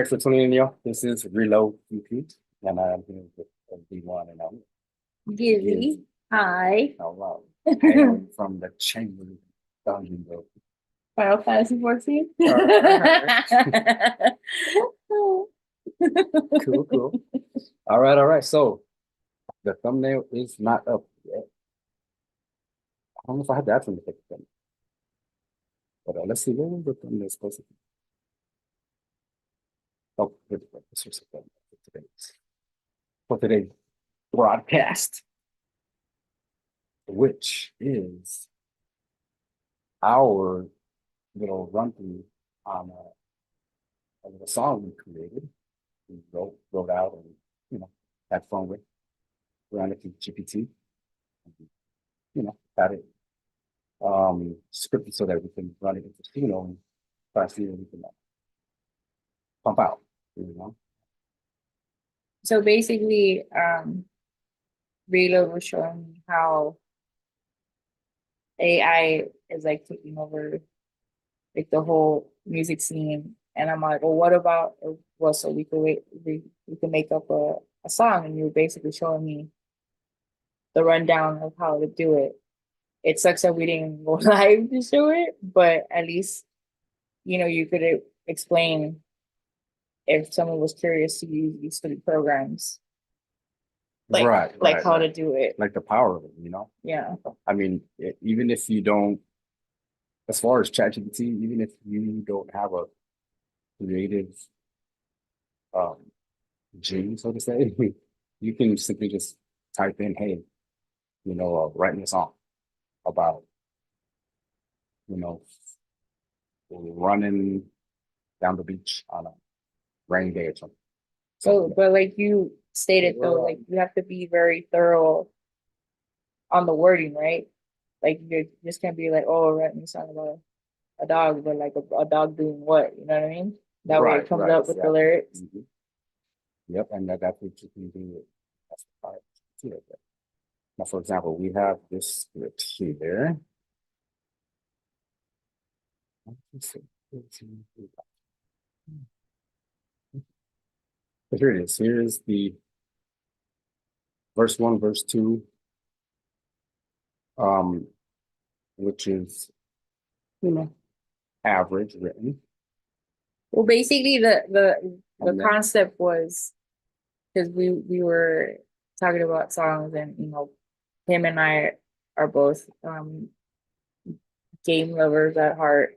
Thanks for tuning in, y'all. This is reloadPEWPEW, and I'm here with D1 and I'm GIZZY. Hi. hello. Hailing from the chamber dungeon of Final Fantasy 14. cool, cool. All right. So the thumbnail is not up yet. I don't know if I had that from the thumbnail, but let's see, where was the thumbnail supposed to be? Oh, here's the thumbnail for today's broadcast, which is our little run through on a little song we created. We wrote out and had fun with. Ran it through GPT. Had it scripted so that we can run it into SUNO and try to see what we can pump out. So basically, Reload was showing me how AI is like taking over like the whole music scene. And I'm like, well, what about so we can make up a song, and you're basically showing me the rundown of how to do it. It sucks that we didn't go live to show it, but at least you could explain if someone was curious to use these three programs, like how to do it. Like the power of it, Yeah. I mean, even if you don't, as far as ChatGPT, even if you don't have a creative gene, so to say, you can simply just type in, hey, write me a song about, running down the beach on a rainy day or something. So, but like you stated though, like you have to be very thorough on the wording, right? Like you just can't be like, oh, write me a song about a dog, but like a dog doing what? You know what I mean? That way it comes up with the lyrics. Mm-hmm. Yep, and that's what you can do. That's the part. Now, for example, we have this script here. But here it is. Here is the verse 1, verse 2, which is, average written. Well, basically the concept was because we were talking about songs, and him and I are both game lovers at heart,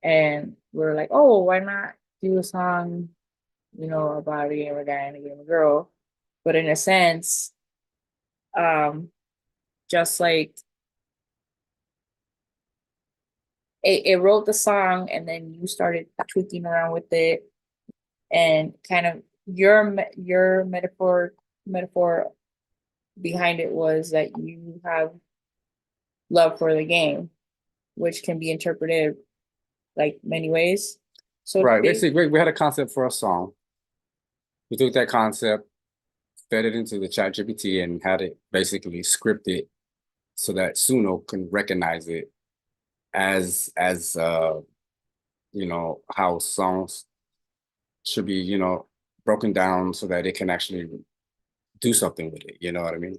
and we're like, oh, why not do a song, about a gamer guy and a gamer girl, but in a sense, just like it wrote the song, and then you started tweaking around with it, and kind of your metaphor behind it was that you have love for the game, which can be interpreted like many ways. So right, basically, we had a concept for a song. We took that concept, fed it into the ChatGPT, and had it basically scripted so that SUNO can recognize it as how songs should be, broken down so that it can actually do something with it. You know what I mean?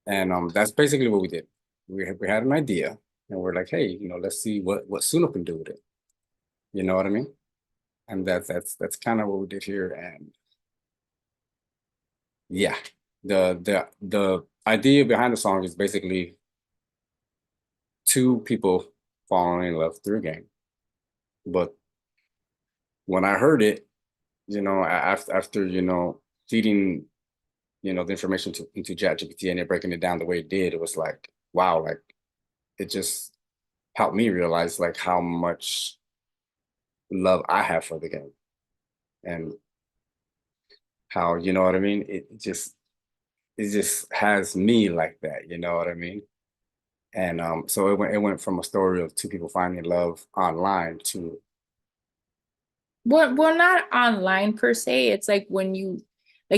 And that's basically what we did. We had an idea, and we're like, hey, let's see what SUNO can do with it. You know what I mean? And that's kind of what we did here. And yeah, the idea behind the song is basically two people falling in love through a game. But when I heard it, after feeding the information into ChatGPT and it breaking it down the way it did, it was like, wow, like it just helped me realize like how much love I have for the game, and how, you know what I mean? It just has me like that, you know what I mean? And so it went from a story of two people finding love online to well, not online per se. It's like when you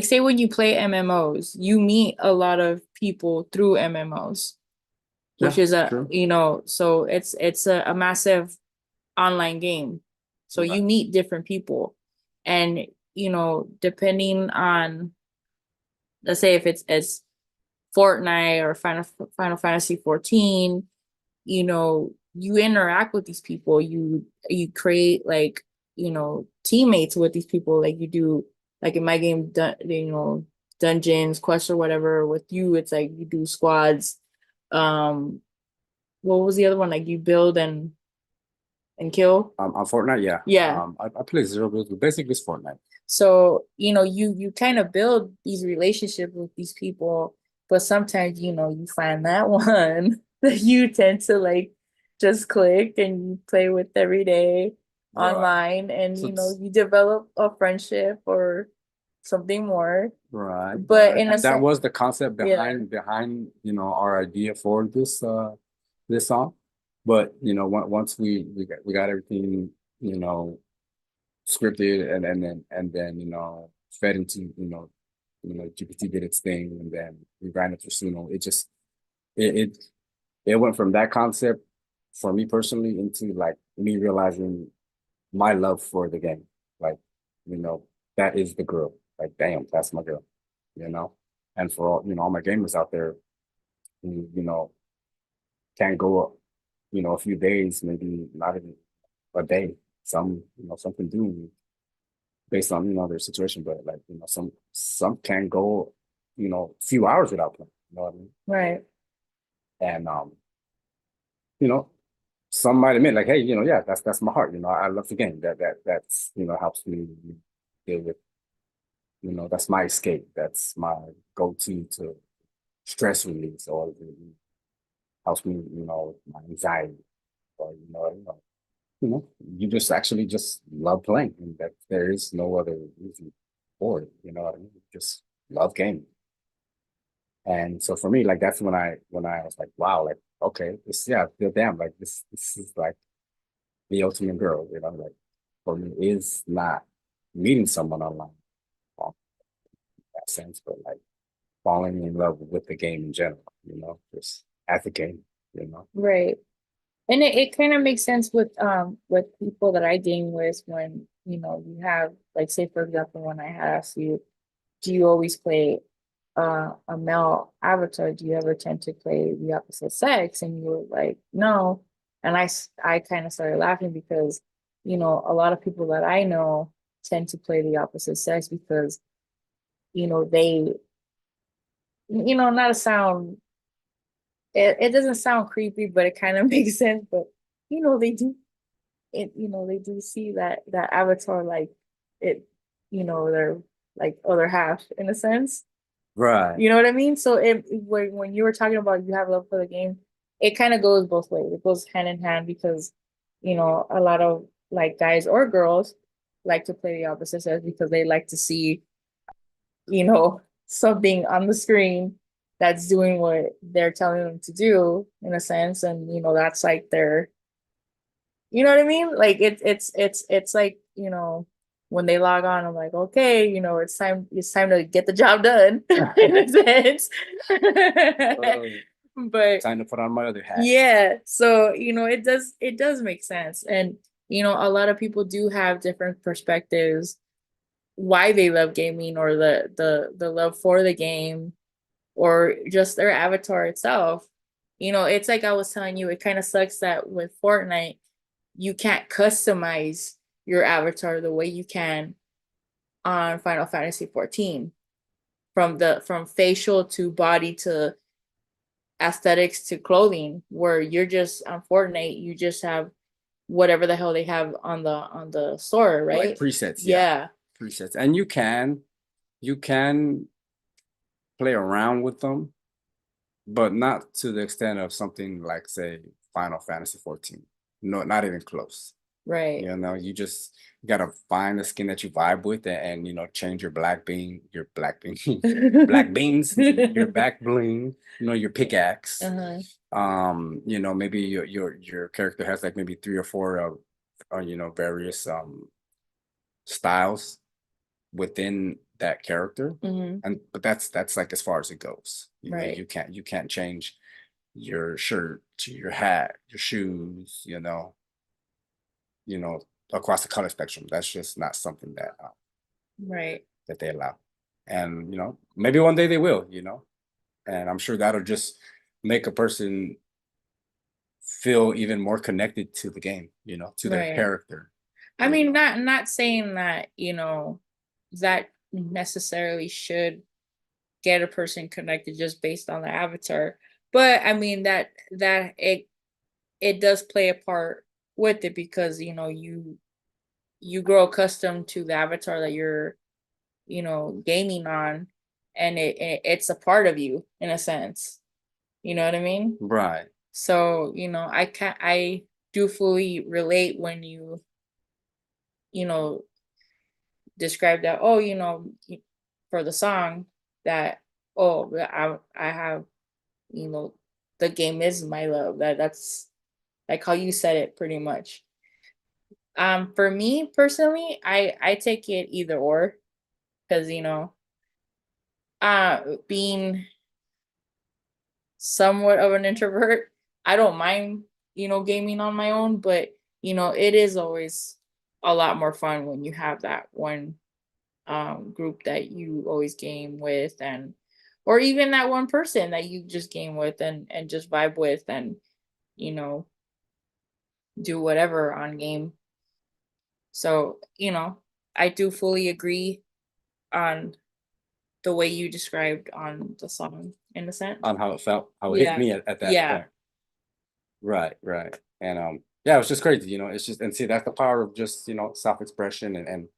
say when you play MMOs, you meet a lot of people through MMOs, which is so it's a massive online game. So you meet different people. And, depending on, let's say if it's as Fortnite or Final Fantasy 14, you interact with these people. You create like, teammates with these people. Like you do, like in my game, dungeons, quests or whatever. With you, it's like you do squads. Um, what was the other one? Like you build and kill. On Fortnite, yeah. Yeah. I play Zero Builds, but basically it's Fortnite. So, you kind of build these relationships with these people, but sometimes, you find that one that you tend to like just click and you play with every day Right. online, and So you develop a friendship or something more. right. But in a And that sense, was the concept yeah, behind our idea for this song. But once we got everything, you know, scripted and then fed into GPT did its thing, and then we ran it through Suno. It it it went from that concept for me personally into like me realizing my love for the game. Like, that is the girl. Like, damn, that's my girl, you know? And for all my gamers out there who, can't go, a few days, maybe not even a day. Some can do based on, their situation, but like, some can go, few hours without playing, you know what I mean? right, And you know, some might admit like, hey, yeah, that's my heart. I love the game. That's helps me deal with, that's my escape. That's my go-to to stress release, or helps me, with my anxiety, or you just actually just love playing, and that there is no other reason for it. You know what I mean? Just love gaming. And so for me, like that's when I was like, wow, like okay, this yeah, damn, like this is like the ultimate girl, like for me is not meeting someone online in that sense, but like falling in love with the game in general, just at the game, you know. right. And it kind of makes sense with people that I game with when, you have like, say for example, when I had asked you, do you always play a male avatar? Do you ever tend to play the opposite sex? And you were like, no. And I kind of started laughing because, a lot of people that I know tend to play the opposite sex because, they, not to sound, it doesn't sound creepy, but it kind of makes sense. But, they do they do see that avatar like it, they're like other half in a sense. Right. You know what I mean? So when you were talking about you have love for the game, it kind of goes both ways. It goes hand in hand because, a lot of like guys or girls like to play the opposite sex because they like to see, something on the screen that's doing what they're telling them to do in a sense. And, that's like their, you know what I mean? Like it's like, when they log on, I'm like, okay, it's time to get the job done in a sense. But Time to put on my other hat. yeah, so it does make sense. And a lot of people do have different perspectives why they love gaming, or the love for the game, or just their avatar itself. It's like I was telling you, it kind of sucks that with Fortnite you can't customize your avatar the way you can on Final Fantasy 14, from facial to body to aesthetics to clothing, where you're just on Fortnite, you just have whatever the hell they have on the store, right? Like presets, Yeah. presets. And you can play around with them, but not to the extent of something like, say, Final Fantasy 14. No, not even close. Right. You just gotta find the skin that you vibe with, and change your black beans, your back bling, your pickaxe. Maybe your character has like maybe three or four various styles within that character. But that's like as far as it goes. Right. You can't change your shirt to your hat, your shoes, you know, across the color spectrum. That's just not something that Right. that they allow. And, maybe one day they will, and I'm sure that'll just make a person feel even more connected to the game, to their Right. character. I mean, not saying that, that necessarily should get a person connected just based on the avatar. But I mean that it does play a part with it because you grow accustomed to the avatar that you're gaming on, and it's a part of you in a sense. You know what I mean? Right. So, I do fully relate when you know, describe that, oh, for the song that, oh, I have, you know, the game is my love. That's like how you said it pretty much. For me personally, I take it either or, because being somewhat of an introvert, I don't mind, gaming on my own, but it is always a lot more fun when you have that one group that you always game with, and or even that one person that you just game with and just vibe with, and you know do whatever on game. So I do fully agree on the way you described on the song in a sense. On how it felt, how it hit Yeah. me at that Yeah. point. Right, right. And yeah, it was just crazy, it's just, and see, that's the power of just, self-expression, and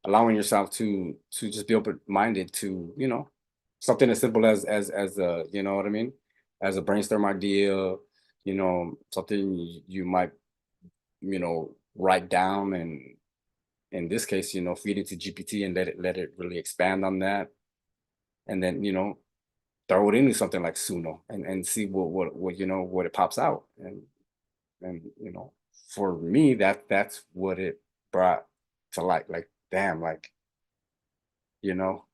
allowing yourself to just be open-minded to, something as simple as a, you know what I mean? As a brainstorm idea, something you might, write down, and in this case, feed it to GPT and let it really expand on that. And then, throw it into something like Suno, and see what it pops out. And for me, that's what it brought to light. Like, damn, like, you know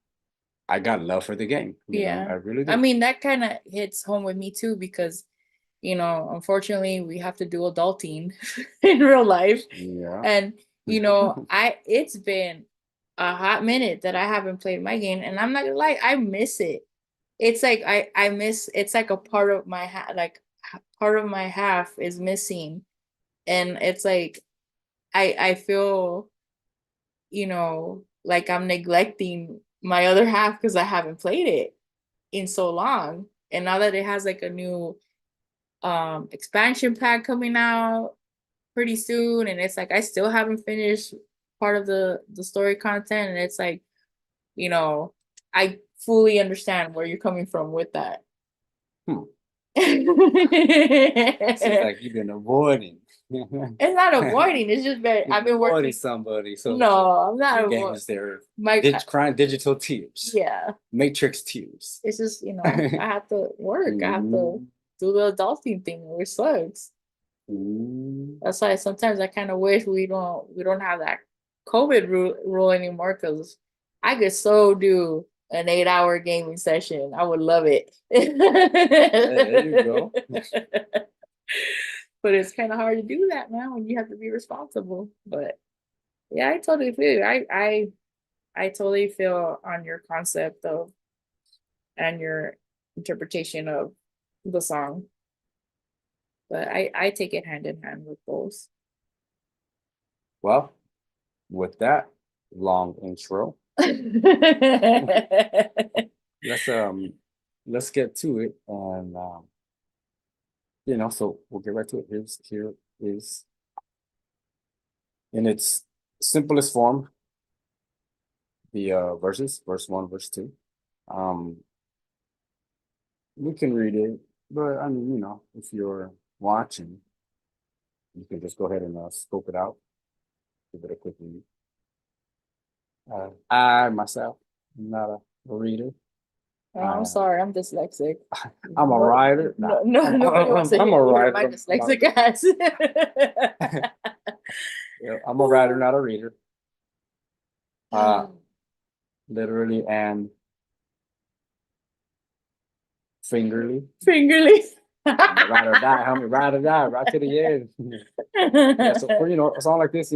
I got love for the game. I Yeah. really I do. mean, that kind of hits home with me too because, unfortunately, we have to do adulting in real life. Yeah. And, it's been a hot minute that I haven't played my game, and I'm not gonna lie, I miss it. It's like I miss, it's like a part of my part of my half is missing. And it's like I feel, like I'm neglecting my other half because I haven't played it in so long. And now that it has like a new expansion pack coming out pretty soon, and it's like I still haven't finished part of the story content, and it's like, you know, I fully understand where you're coming from with that. Hmm. Seems It's like you've been avoiding. not avoiding, it's just that You've I've been been avoiding working. somebody. So No, I'm not avoiding games there. my Crying digital tears. yeah. Matrix tears. It's just, I have to work. I have to Mm, do the adulting thing, which sucks. mm. That's why sometimes I kind of wish we don't have that COVID rule anymore, because I could so do an 8-hour gaming session. I would love it. There you go. But it's kind of hard to do that now when you have to be responsible. But yeah, I totally feel you. I totally feel on your concept of and your interpretation of the song. But I take it hand in hand with both. Well, with that long intro, let's let's get to it, and so we'll get right to it. Here is, in its simplest form, the verses, verse 1, verse 2. Um, we can read it, but I mean, if you're watching, you can just go ahead and scope it out, give it a quick read. I myself am not a reader. Oh, I'm sorry, I'm dyslexic. I'm a No, writer. Nah, no, no, nobody wants to I'm a hear my writer. dyslexic ass. Yeah, I'm a writer, not a reader. Literally and fingerly. Fingerly. Ride or die, homie. Ride or die, right to the end. Yeah, so for a song like this,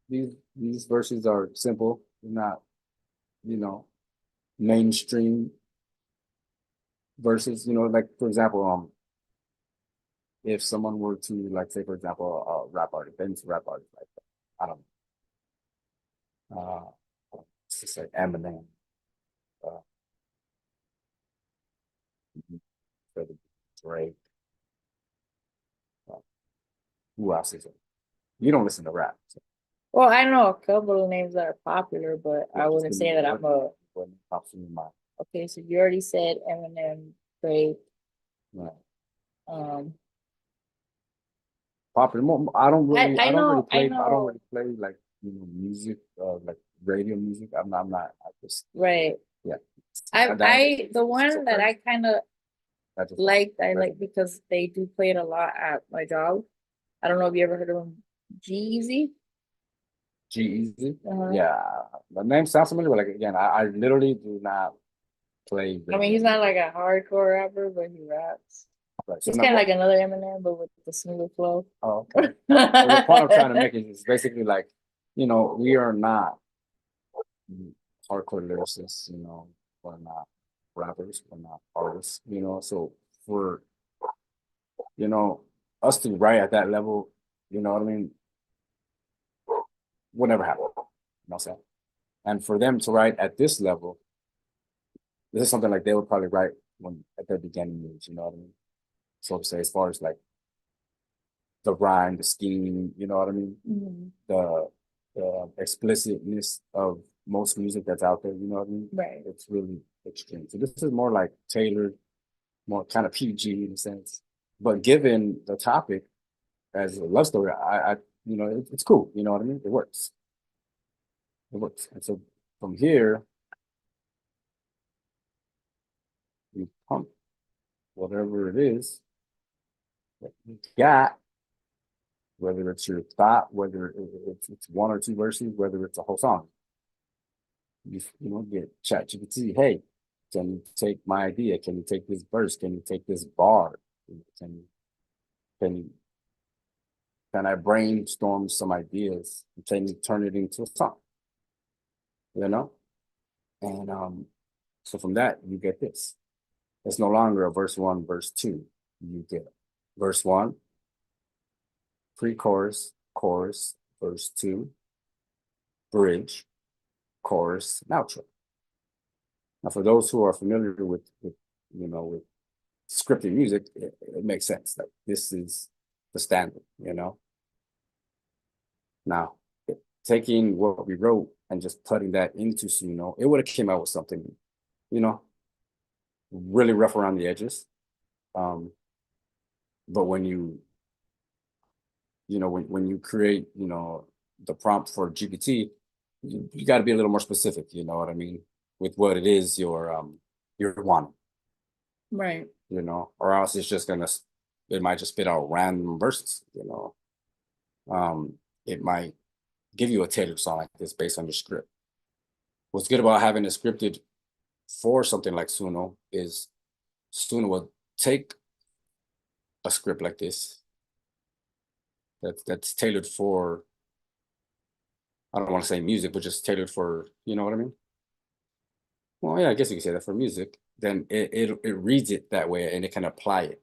these verses are simple, they're not, you know, mainstream verses. You know, like for example, if someone were to like say for example a rap artist, famous rap artist like I don't know, let's just say Eminem, uh, Drake, uh, who else is it? You don't listen to rap. So Well, I know a couple of names that are popular, but I just wouldn't give me say that I'm a. what pops in your mind. Okay, so you already said Eminem, Drake, Right. um, Popular. I don't really I play. I don't know, really play like music, like radio music. I'm not. I just right. yeah. That The one that I kind of that just liked, I like because they do play it a lot at my job. I don't know if you ever heard of him, GIZZY. GIZZY. Uh-huh. Yeah, the name sounds familiar, but like again, I literally do not play I mean, radio he's not music. like a hardcore rapper, but he raps. Right. So He's now, kind of like another Eminem, but with the smoother flow. oh, okay. So the point I'm trying to make is basically like, we are not hardcore lyricists, we're not rappers, we're not artists, so for, you know, us to write at that level, you know what I mean, would never happen. You know what I'm saying? And for them to write at this level, this is something like they would probably write when at their beginning years, you know what I mean? So to say, as far as like the rhyme, the scheme, you know what I mean? Mhm. The explicitness of most music that's out there, you know what I mean? Right. It's really extreme. So this is more like tailored, more kind of PG in a sense. But given the topic as a love story, it's cool. You know what I mean? It works. It works. And so from here, you pump whatever it is that you got, whether it's your thought, whether it's one or two verses, whether it's a whole song. Get ChatGPT. Hey, can you take my idea? Can you take this verse? Can you take this bar? Can can you can I brainstorm some ideas? Can you turn it into a song? You know, and so from that you get this. It's no longer a verse one, verse two. You get verse one, pre-chorus, chorus, verse two, bridge, chorus, and outro. Now, for those who are familiar with scripted music, it makes sense. Like this is the standard. Now, taking what we wrote and just putting that into SUNO, it would have came out with something, you know, really rough around the edges. But when you create, the prompt for GPT, you got to be a little more specific. You know what I mean, with what it is you're wanting. Right. Or else it might just spit out random verses. It might give you a tailored song like this based on your script. What's good about having it scripted for something like SUNO is SUNO will take a script like this that's tailored for, I don't want to say music, but just tailored for, you know what I mean? Well, yeah, I guess you could say that for music. Then it reads it that way and it can apply it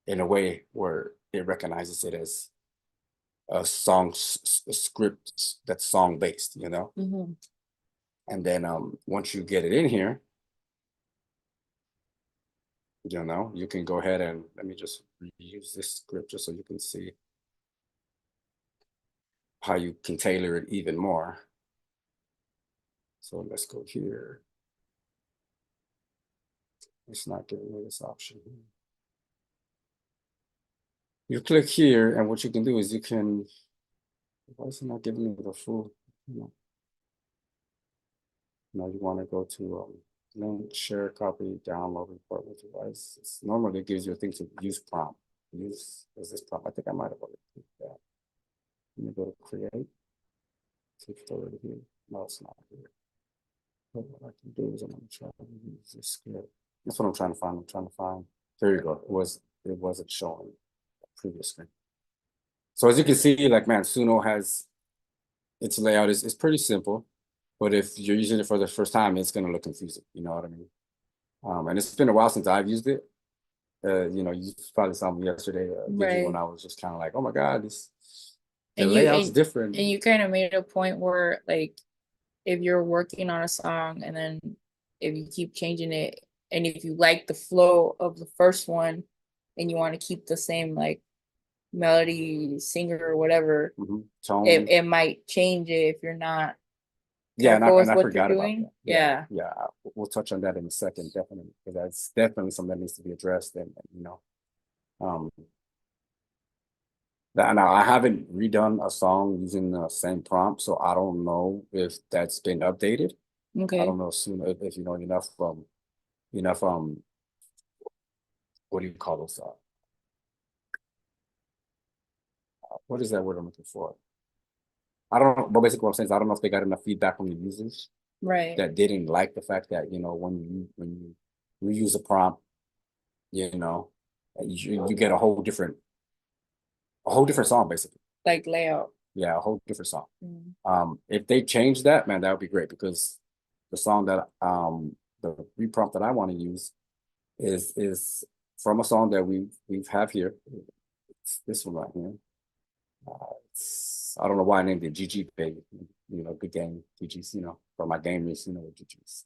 in a way where it recognizes it as a a script that's song based. Mhm. And then once you get it in here, you can go ahead and let me just reuse this script just so you can see how you can tailor it even more. So let's go here. It's not giving me this option here. You click here, and what you can do is why is it not giving me the full, now you want to go to link, share, copy, download, report with device. Normally it gives you a thing to use prompt. Use as this prompt. I think I might have already clicked that. Let me go to create. See if it's already here. No, it's not here. But what I can do is I'm going to try to use this script. That's what I'm trying to find. I'm trying to find. There you go. It wasn't showing the previous screen. So as you can see, like man, Suno has its layout is pretty simple, but if you're using it for the first time, it's gonna look confusing. You know what I mean? And it's been a while since I've used it. You know, you probably saw me yesterday, Right. when I was just kind of like, oh my God, the And layout's different. And you kind of made a point where like if you're working on a song and then if you keep changing it and if you like the flow of the first one and you want to keep the same like melody, singer or whatever, Tone. it might change it if you're not Yeah, and careful with I what you're forgot about doing. that. Yeah. Yeah, we'll touch on that in a second, definitely, because that's definitely something that needs to be addressed. And you know, now I haven't redone a song using the same prompt, so I don't know if that's been updated. I Okay. don't know soon if you know enough what do you call those? What is that word I'm looking for? I don't know, but basically what I'm saying is I don't know if they got enough feedback from the users Right. that didn't like the fact that, you know, when you reuse a prompt, you know, you get a whole different song basically. Like layout. Yeah, a whole different song. Mm. If they change that, man, that would be great because the song that the reprompt that I want to use is from a song that we've have here. It's this one right here. I don't know why I named it GG baby. You know, good game, GG's, you know, for my gamers, you know what GG's.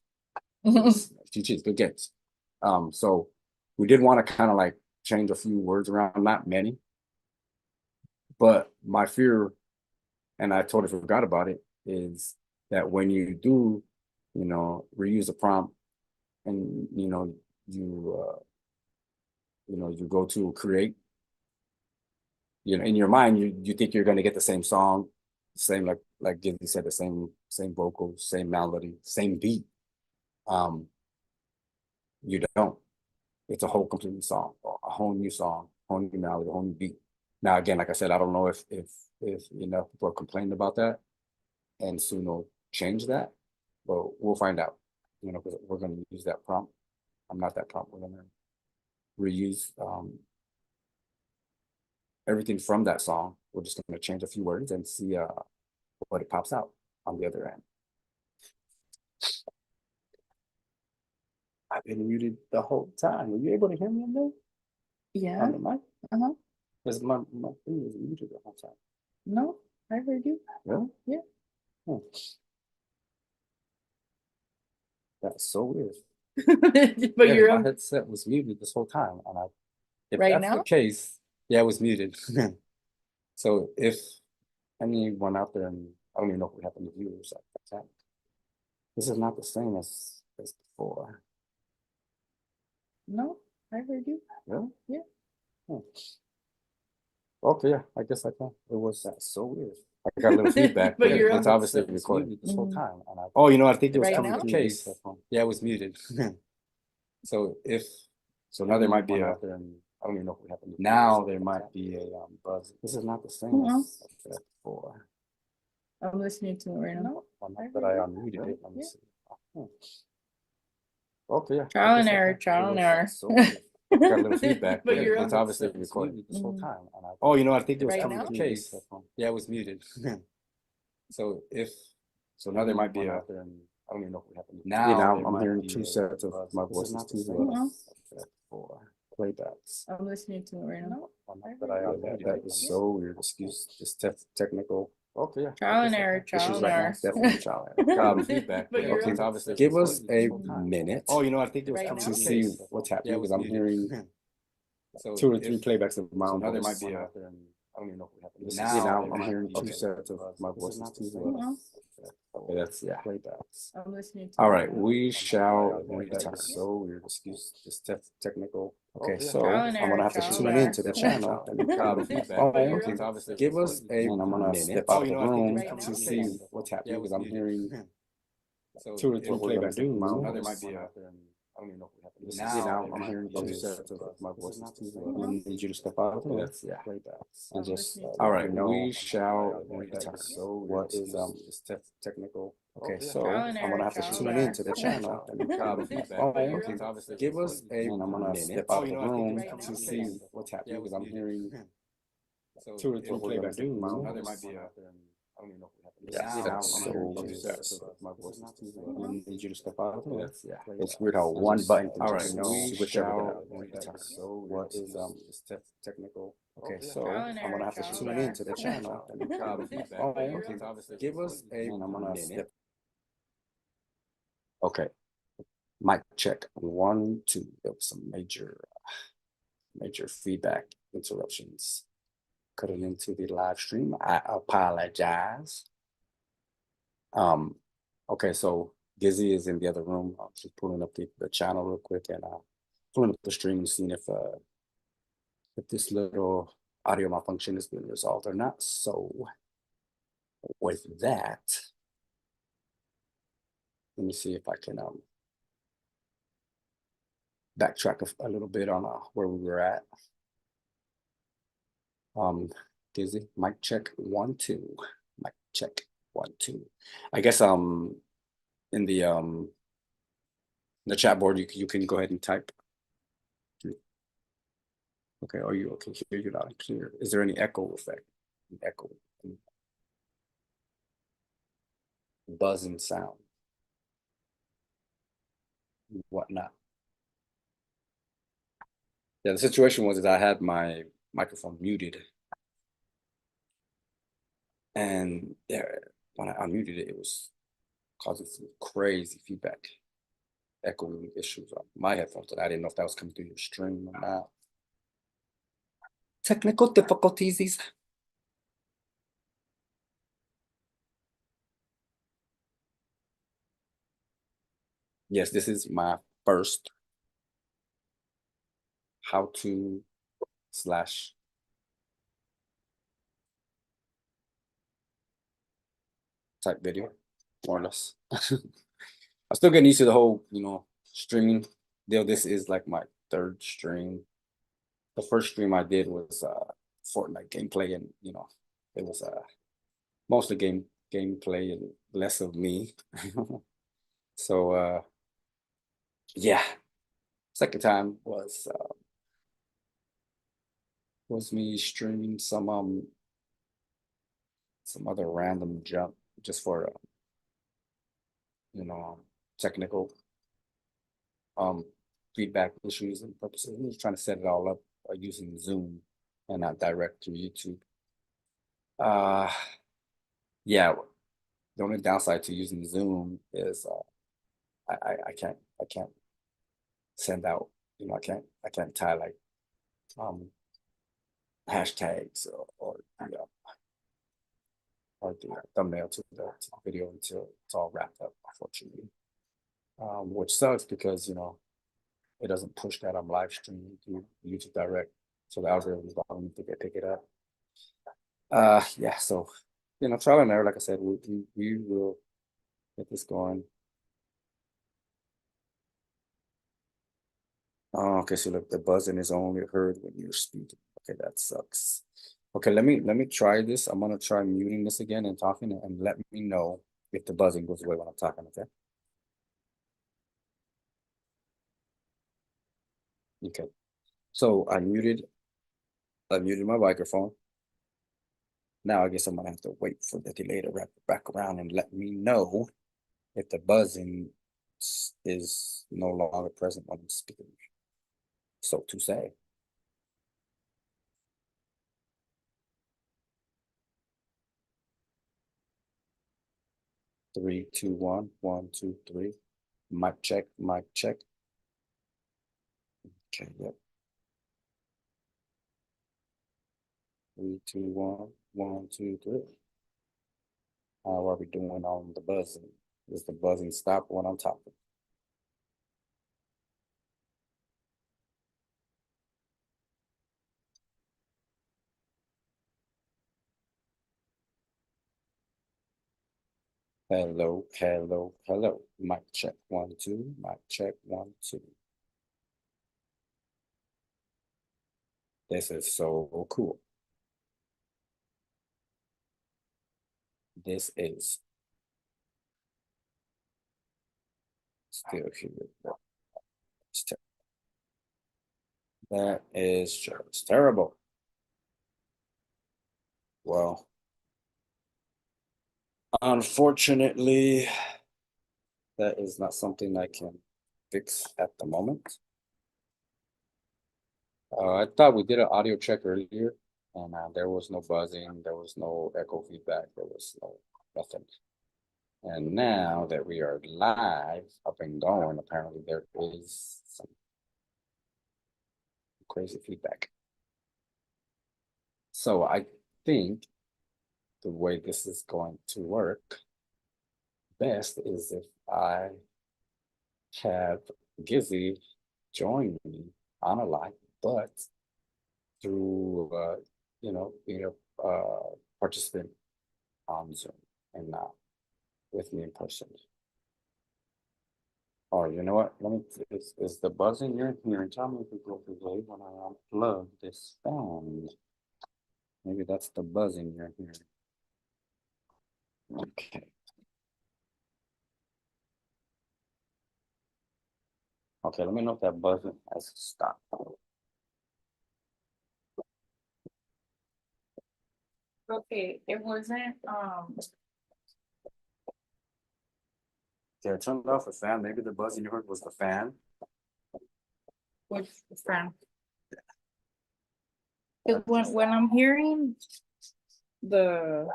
GG's, good games. So we did want to kind of like change a few words around, not many. But my fear, and I totally forgot about it, is that when you do, you know, reuse a prompt and you go to create, you know, in your mind you think you're going to get the same song, same like GIZZY said, the same vocals, same melody, same beat. You don't. It's a whole completely song, a whole new song, whole new melody, a whole new beat. Now again, like I said, I don't know if enough people are complaining about that and Suno change that, but we'll find out. You know, because we're going to use that prompt. I'm not that prompt. We're going to reuse everything from that song. We're just going to change a few words and see what it pops out on the other end. I've been muted the whole time. Were you able to hear me in there? Yeah. On the mic? Uh-huh. Because my thing was muted the whole time. No, I heard you. Really? Yeah. Hmm. That's so weird. But Yeah, you're my on headset was muted this whole time, and if right that's now? the case, yeah, it was muted. So if anyone out there, and I don't even know if we have any viewers at that time, this is not the same as before. No, I heard you. Really? Yeah. Hmm. Okay, yeah, I guess I can. It was so weird. I got a little feedback, but you're it's on obviously recorded this whole time. And you know, I think it was Right coming now? through case. Yeah, it was muted. So now there might be out there, and I don't even know if we have any. Now there might be a buzz. This is not the same as before. I'm listening to it right now. But I unmuted it. Let me see. Okay, yeah. Trial and error, trial and error. I got a little feedback, but you're it's on obviously recorded this whole time. And I think it was Right coming now? through case. Yeah, it was muted. So now there might be out there, and I don't even know if we have any. Now I'm hearing two sets of my voices, two playbacks. I'm listening to it right now. But that is so weird. Excuse this technical. Okay, yeah. Trial and error, trial and error. Definitely trial and error. Feedback. But you're Okay, on give us a minute. I think it was Right coming now? to see what's happening because I'm hearing two or three playbacks of my own there voice. might Be out there, and I don't even know if we have any. Now I'm hearing two sets of my voices. Okay, that's playbacks. I'm listening to All it right, right now. we shall return. So weird. Excuse this technical. Okay, so Trial and I'm gonna error, have to trial tune and into the error. channel and give us a minute. Step out of the room to see what's happening because I'm hearing two or three playbacks of my own voice. I don't even know if we have any. Now I'm hearing two sets of my voices. I need you to step out of the room. That's playbacks. And just all right. We shall return. So what is this technical? Okay, so Trial and I'm gonna error, have to trial tune and error. into the channel and give us a minute. Step out of the room to see what's happening because I'm hearing So it's what what we're we're gonna do. now there might be a. I don't even know if we have Yeah, that's so my voice is too. we need you to step out of it. That's yeah. It's weird how one button can All right, just we switch shall everything every time. so What is this technical. Okay, yeah. so Trial and I'm gonna error, have to trial tune and in error. to the channel. Oh, okay. Give us a And I'm gonna minute. step. Okay, mic check 1, 2. There was some major feedback interruptions cutting into the live stream. I apologize. Okay, so Gizzy is in the other room. I'm just pulling up the channel real quick and pulling up the stream and seeing if this little audio malfunction has been resolved or not. So with that, let me see if I can backtrack a little bit on where we were at. Gizzy, mic check 1, 2. Mic check 1, 2. I guess in the chat board you can go ahead and type. Okay, are you okay? Hear you loud and clear. Is there any echo effect? Echo, buzzing sound, whatnot. Yeah, the situation was I had my microphone muted, and yeah, when I unmuted it, it was causing some crazy feedback, echoing issues on my headphones, and I didn't know if that was coming through your stream or not. Technical difficulties. Yes, this is my first how-to slash type video, more or less. I'm still getting used to the whole, streaming deal. This is like my third stream. The first stream I did was Fortnite gameplay, and it was mostly gameplay and less of me. So yeah, second time was me streaming some other random junk just for technical feedback issues and purposes. We was trying to set it all up using Zoom and not direct through YouTube. Yeah, the only downside to using Zoom is I can't send out, I can't tie like hashtags or the thumbnail to the video until it's all wrapped up, unfortunately. Which sucks because it doesn't push that I'm live streaming through YouTube Direct, so the algorithm don't think they pick it up. Yeah, so trial and error. Like I said, we will get this going. Oh, okay, so look, the buzzing is only heard when you're speaking. Okay, that sucks. Okay, let me try this. I'm gonna try muting this again and talking, and let me know if the buzzing goes away when I'm talking. Okay. Okay. So I muted my microphone. Now I guess I'm gonna have to wait for the delay to wrap back around and let me know if the buzzing is no longer present when I'm speaking. So to say. 3, 2, 1, 1, 2, 3. Mic check, mic check. Okay, yep. 3, 2, 1, 1, 2, 3. How are we doing on the buzzing? Does the buzzing stop when I'm talking? Hello, hello, hello. Mic check 1, 2. Mic check 1, 2. This is so cool. This is still here. That is just terrible. Well, unfortunately, that is not something I can fix at the moment. I thought we did an audio check earlier, and there was no buzzing, there was no echo feedback, there was no nothing. And now that we are live, up and going, apparently there is some crazy feedback. So I think the way this is going to work best is if I have GIZZY join me on a live, but through you know, being a participant on Zoom and not with me in person. Or you know what? Let me. Is the buzzing you're hearing? Tell me if it goes away when I unplug this fan. Maybe that's the buzzing you're hearing. Okay. Okay, let me know if that buzzing has stopped. Okay, it wasn't, Yeah, I turned off the fan. Maybe the buzzing you heard was the fan. which friend? When I'm hearing the,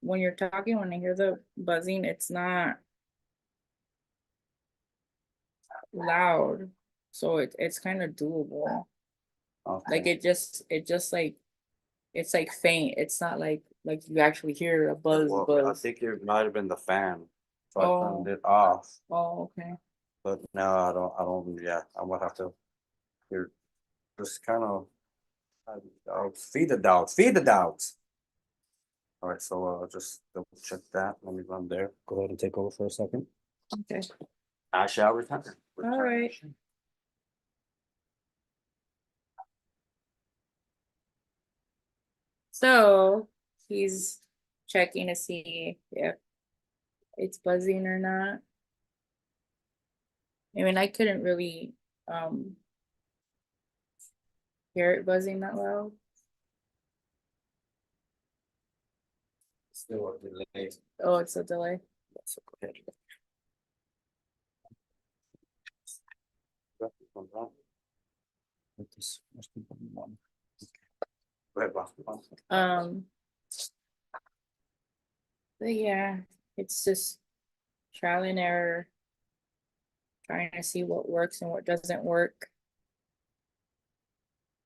when you're talking, when I hear the buzzing, it's not loud, so it's kind of doable. Okay. Like it just like, it's like faint. It's not like you actually hear a buzz. Well, I Buzz. think it might have been the fan. So I Oh. turned it off. Oh, okay. But now I don't, yeah, I'm gonna have to hear just kind of feed the doubts, feed the doubts. All right, so just double check that. Let me run there. Go ahead and take over for a second. Okay. I shall return. All right. So he's checking to see if it's buzzing or not. I mean, I couldn't really hear it buzzing that loud. Still a delay. Oh, it's a delay. So go ahead. This must be one. Go ahead, boss. But yeah, it's just trial and error, trying to see what works and what doesn't work.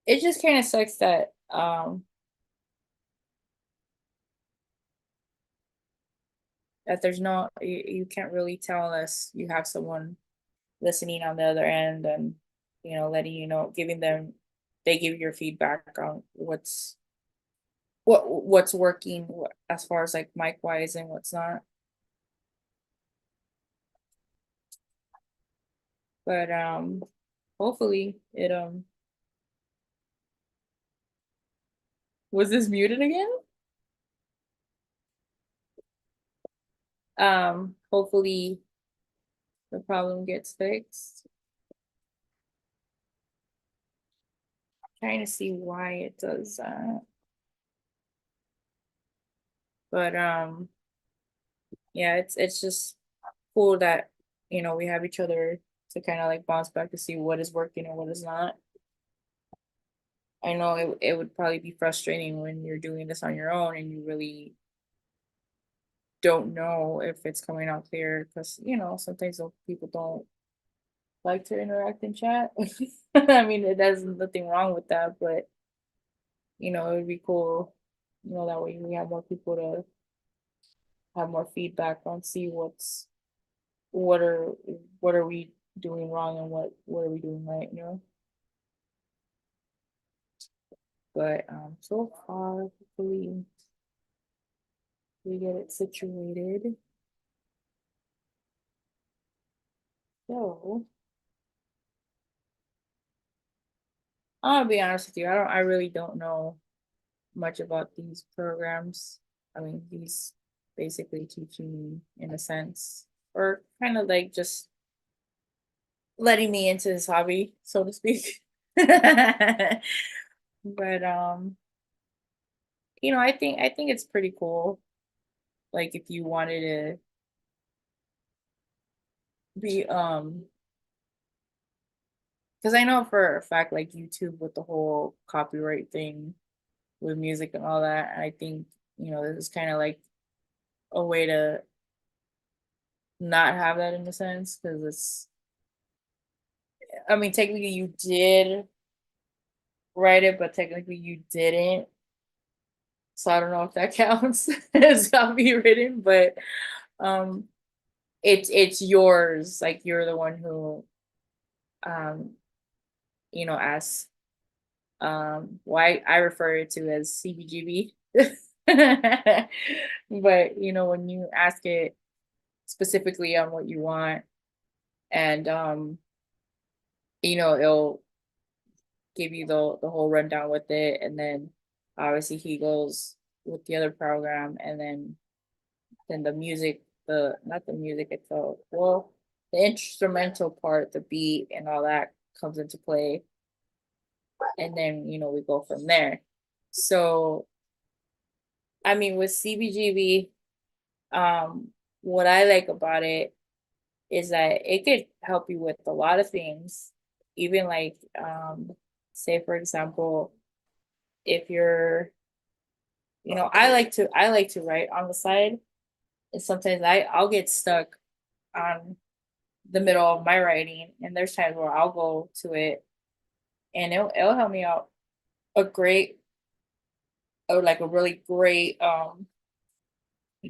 It just kind of sucks that that there's no, you can't really tell unless you have someone listening on the other end, and you know, letting you know, giving them, they give your feedback on what's working, as far as like mic wise and what's not. But hopefully it was this muted again? Hopefully the problem gets fixed. Trying to see why it does that. But yeah, it's just cool that, you know, we have each other to kind of like bounce back to see what is working and what is not. I know it would probably be frustrating when you're doing this on your own and you really don't know if it's coming out clear, because you know, sometimes people don't like to interact in chat. I mean, there's nothing wrong with that, but you know, it would be cool, you know, that way we have more people to have more feedback on, see what are we doing wrong and what are we doing right, you know. But so far, hopefully we get it situated. So I'll be honest with you, I really don't know much about these programs. I mean, he's basically teaching me in a sense, or kind of like just letting me into his hobby, so to speak. But I think it's pretty cool. Like if you wanted to be because I know for a fact like YouTube with the whole copyright thing with music and all that, I think, this is kind of like a way to not have that in a sense because I mean, technically you did write it, but technically you didn't. So I don't know if that counts as copywritten, but um it's yours. Like you're the one who um asks why I refer it to as CBGB. But when you ask it specifically on what you want, and it'll give you the whole rundown with it, and then obviously he goes with the other program, and then the music, the not the music itself, well, the instrumental part, the beat and all that comes into play, and then we go from there. So I mean, with CBGB, what I like about it is that it could help you with a lot of things, even like say for example, if you're I like to write on the side, and sometimes I'll get stuck on the middle of my writing, and there's times where I'll go to it and it'll help me out a great or like a really great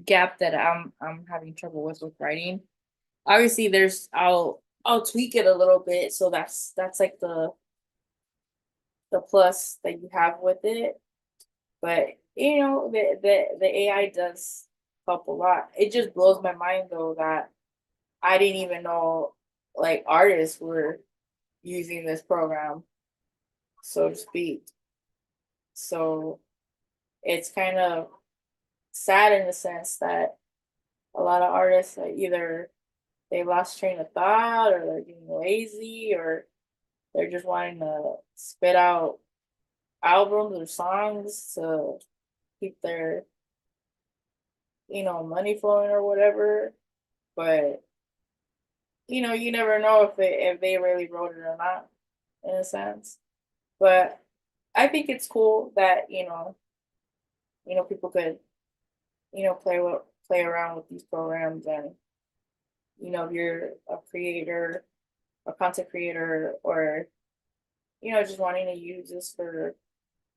gap that I'm having trouble with writing. Obviously there's I'll tweak it a little bit, so that's like the plus that you have with it. But the AI does help a lot. It just blows my mind though that I didn't even know like artists were using this program, so to speak. So it's kind of sad in the sense that a lot of artists either they lost train of thought, or they're getting lazy, or they're just wanting to spit out albums or songs to keep their money flowing or whatever. But you never know if they really wrote it or not, in a sense. But I think it's cool that people could play around with these programs, and if you're a creator, a content creator, or just wanting to use this for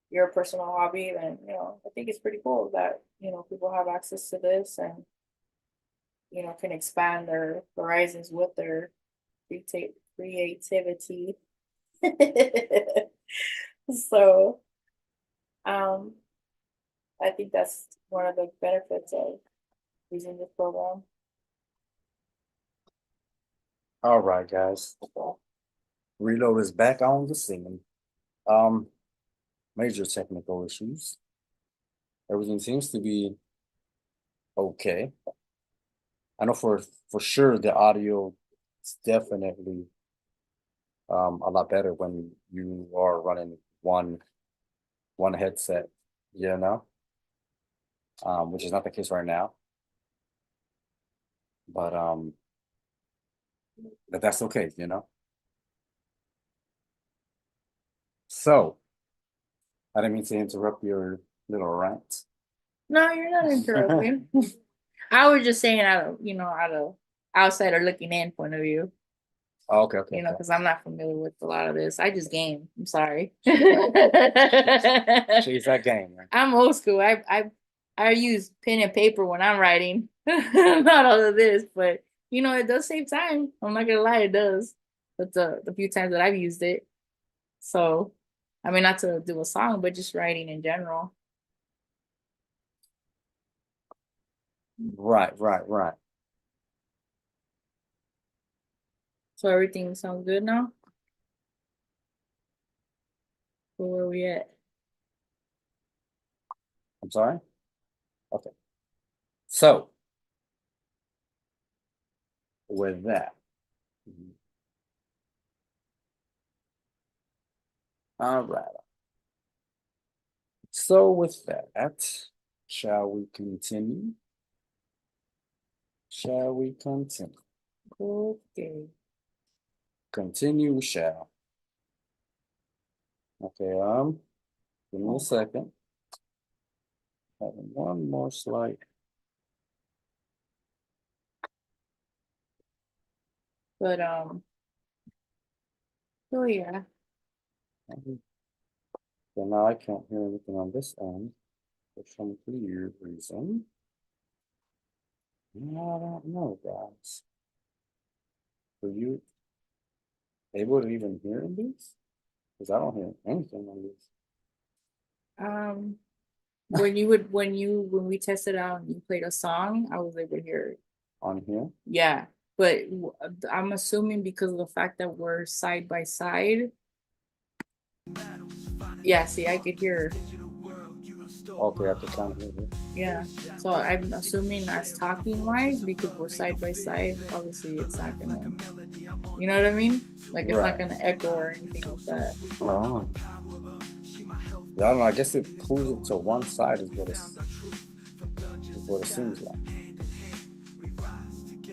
your personal hobby, then I think it's pretty cool that people have access to this, and can expand their horizons with their creativity. So um I think that's one of the benefits of using this program. All right, guys. Reload is back on the scene. Um, Major technical issues. Everything seems to be okay. I know for sure the audio is definitely a lot better when you are running one headset, which is not the case right now. But that's okay. So I didn't mean to interrupt your little rant. No, you're not interrupting. I was just saying out of outsider looking in point of view. Oh, okay. Because I'm not familiar with a lot of this. I just game. I'm sorry. She's that game. Man. I'm old school. I use pen and paper when I'm writing. Not all of this, but it does save time. I'm not gonna lie, it does. But the few times that I've used it. So I mean, not to do a song, but just writing in general. Right. So everything sounds good now? So where are we at? I'm sorry? Okay. So with that. All right. So with that, shall we continue? Shall we continue? Okay. Continue, we shall. Okay, give me a second. Having one more slide. But oh yeah. So now I can't hear anything on this end for some clear reason. I don't know, guys. Are you able to even hear these? Because I don't hear anything on these. When we tested out and you played a song, I was able to hear it. On here? Yeah, but I'm assuming because of the fact that we're side by side. Yeah, see, I could hear. Okay, I can kind of hear it. Yeah, so I'm assuming as talking wise, because we're side by side, obviously it's not gonna, you know what I mean? Like it's not gonna echo or anything like that. Oh. Yeah, I don't know. I guess it pulls it to one side is what it seems like.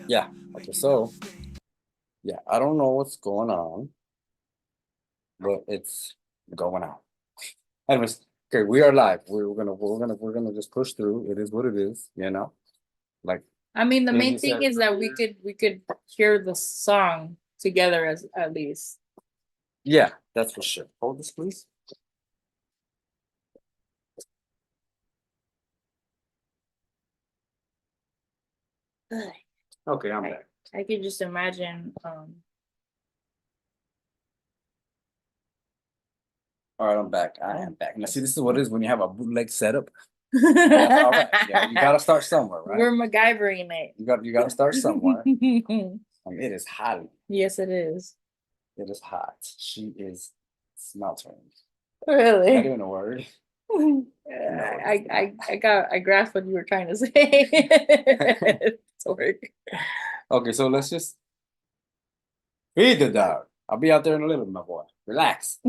Yeah. Okay, so yeah, I don't know what's going on, but it's going on. Anyways, okay, we are live. We're gonna just push through. It is what it is, you know. Like I mean, the Maybe main thing said is that we could hear the song together as at least. yeah, that's for sure. Hold this, please. Okay, I'm back. I could just imagine. All right, I'm back. I am back. Now, see, this is what it is when you have a bootleg setup. That's all right. Yeah, you gotta start somewhere, right? We're MacGyvering it. You gotta start somewhere. It is hot. Yes, it is. It is hot. She is smeltering. Really? Not even a word. I grasped what you were trying to say. It's work. Okay, so let's just feed the dog. I'll be out there in a little, my boy. Relax.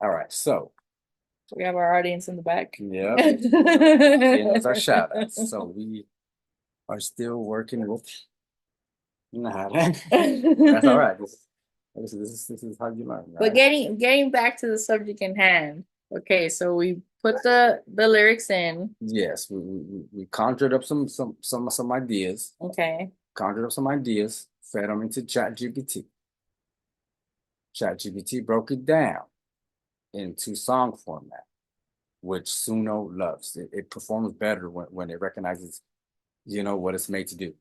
All right, so We have our audience in the back. yeah, that's our shout outs. So we are still working with that's all right. This is how you learn, right? But getting back to the subject in hand. Okay, so we put the lyrics in. Yes, we conjured up some ideas. Okay. Conjured up some ideas, fed them into ChatGPT. ChatGPT broke it down into song format, which SUNO loves. It performs better when it recognizes, you know, what it's made to do,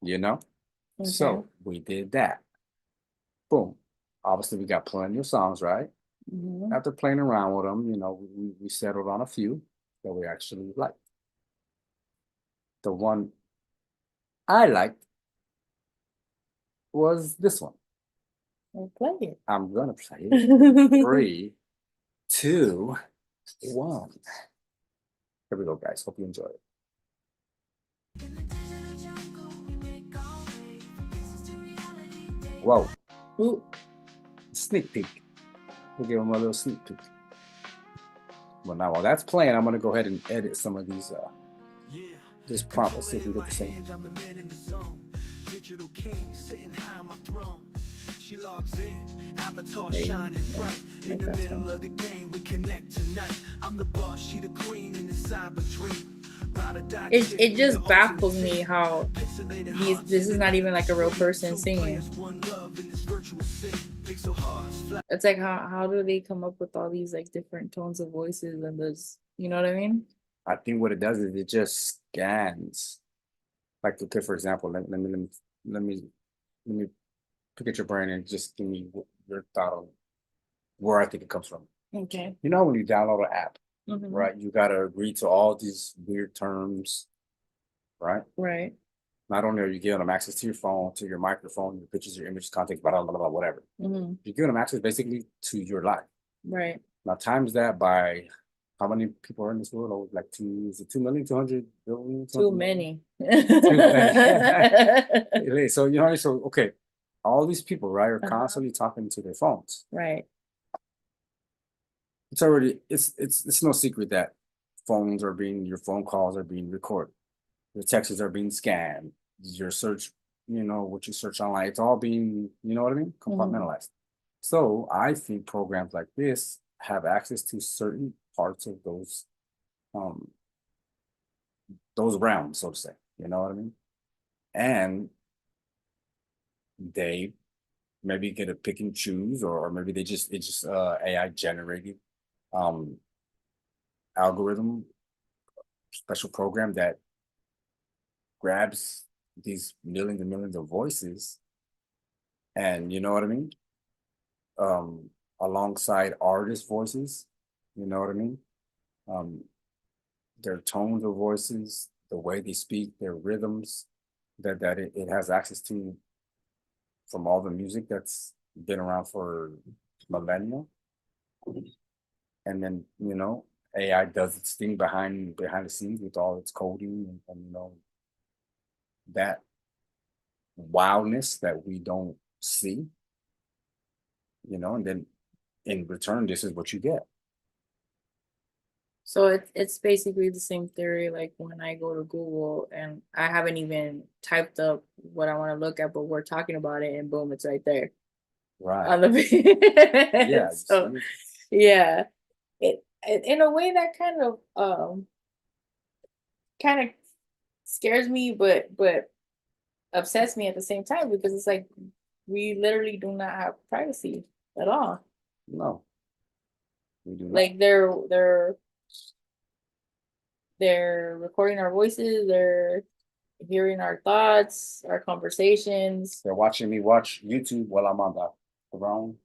you know? Okay. So we did that. Boom. Obviously, we got plenty of songs, right? Mhm. After playing around with them, you know, we settled on a few that we actually liked. The one I liked was this one. We'll play it. I'm gonna play it. 3, 2, 1. Here we go, guys. Hope you enjoy it. Whoa. Ooh. Sneak peek. We'll give them a little sneak peek. Well, now while that's playing, I'm gonna go ahead and edit some of these this prompt. Let's see if we get the same. She logs in, avatar shining bright. In the middle of the game, we connect tonight. I'm the boss, she the queen in the cyber dream. It just baffles me how this is not even like a real person singing. It's like how do they come up with all these like different tones of voices and those, you know what I mean? I think what it does is it just scans. Like, okay, for example, let me pick at your brain and just give me your thought on where I think it comes from. Okay. You know, when you download an app, Mhm. right? You gotta agree to all these weird terms, right? Right. Not only are you giving them access to your phone, to your microphone, your pictures, your images, content, blah, blah, blah, whatever. Mhm. You're giving them access basically to your life. Right. Now times that by how many people are in this world? Oh, like 2 million, 200 billion? Too many. So, you know, so, okay, all these people, right, are Uh-huh. constantly talking to their phones. Right. it's already it's no secret that your phone calls are being recorded, your texts are being scanned, your search, what you search online, it's all being, you know what I mean, compartmentalized. So I think programs like this have access to certain parts of those realms, so to say, you know what I mean? And they maybe get to pick and choose, or maybe it's just AI generated um algorithm special program that grabs these millions and millions of voices, and you know what I mean, alongside artist voices, you know what I mean, um their tones of voices, the way they speak, their rhythms, that it has access to from all the music that's been around for millennia. And then, AI does its thing behind the scenes with all its coding and that wildness that we don't see, and then in return, this is what you get. So it's basically the same theory, like when I go to Google and I haven't even typed up what I want to look at, but we're talking about it, and boom, it's right there Right. on the Yeah. So yeah, it in a way that kind of scares me, but upsets me at the same time, because it's like we literally do not have privacy at all. No. We do not. Like they're recording our voices, they're hearing our thoughts, our conversations. They're watching me watch YouTube while I'm on the throne.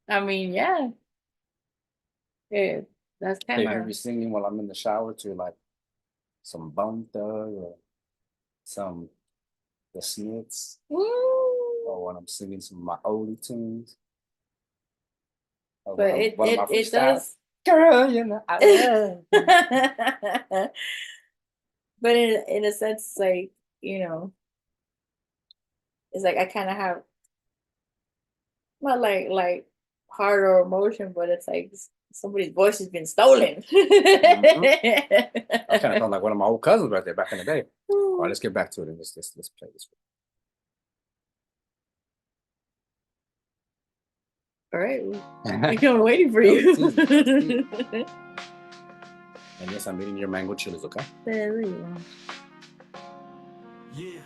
I mean, yeah. That's They kind hear of me singing while I'm in the shower to like some Bone Thug or some The Smiths, or when I'm singing some of my oldie tunes. Or but one of my it freestyles. does. Girl, I love. But in a sense, like, it's like I kind of have not like heart or emotion, but it's like somebody's voice has been stolen. I kind of felt like one of my old cousins right there back in the day. All right, let's get back to it and let's play this. All right, I'm waiting for you. And yes, I'm eating your mango chilies, okay? There you go. Yeah,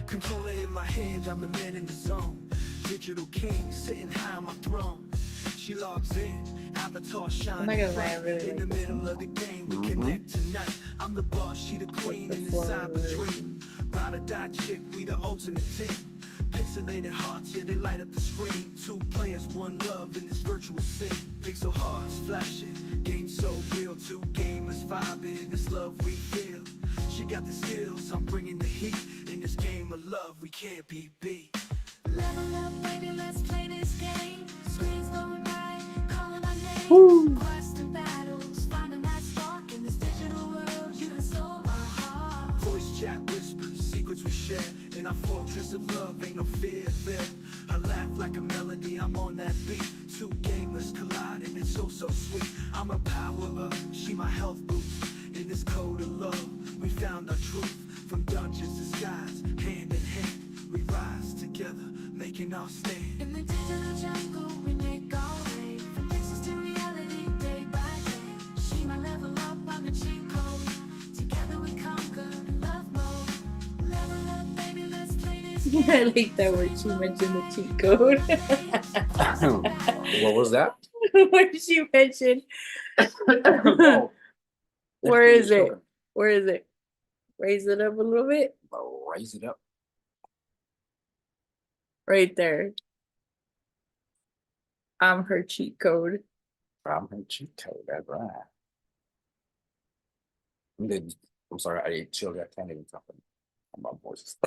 controller in my hand, I'm the man in the zone. Digital king, sitting high on my throne. She logs in, avatar shining I'm not gonna lie, I bright. really In like the this middle of the game, we connect tonight. I'm the boss, she the queen, and inside the dream. Ride or die chick, we the ultimate team. Pixelated hearts, yeah, they light up the screen. Two players, one love in this virtual scene. Pixel hearts flashing, game so real. Two gamers vibing, this love we feel. She got the skills, I'm bringing the heat. In this game of love, we can't be beat. Level up, baby, let's play this game. Screens going by, calling my name. Quests and battles, finding that spark in this digital world. You can stole my heart. Voice chat whispers, secrets we share. In our fortress of love, ain't no fear there. I laugh like a melody, I'm on that beat. Two gamers colliding, it's so sweet. I'm a power up, she my health boost. In this code of love, we found our truth. From dungeons to skies, hand in hand, we rise together, making our stand. In the digital jungle, we make our way. From pixels to reality, day by day. She my level up, I'm a cheat code. Together we conquer love mode. Level up, baby, let's play this game. I like that word she mentioned, the cheat code. What was that? When she mentioned, Oh, where is it? Where is it? Raise it up a little bit. Raise it up. Right there. I'm her cheat code. I'm her cheat code, that's right. I'm sorry, I ate chili. I can't even talk about voices.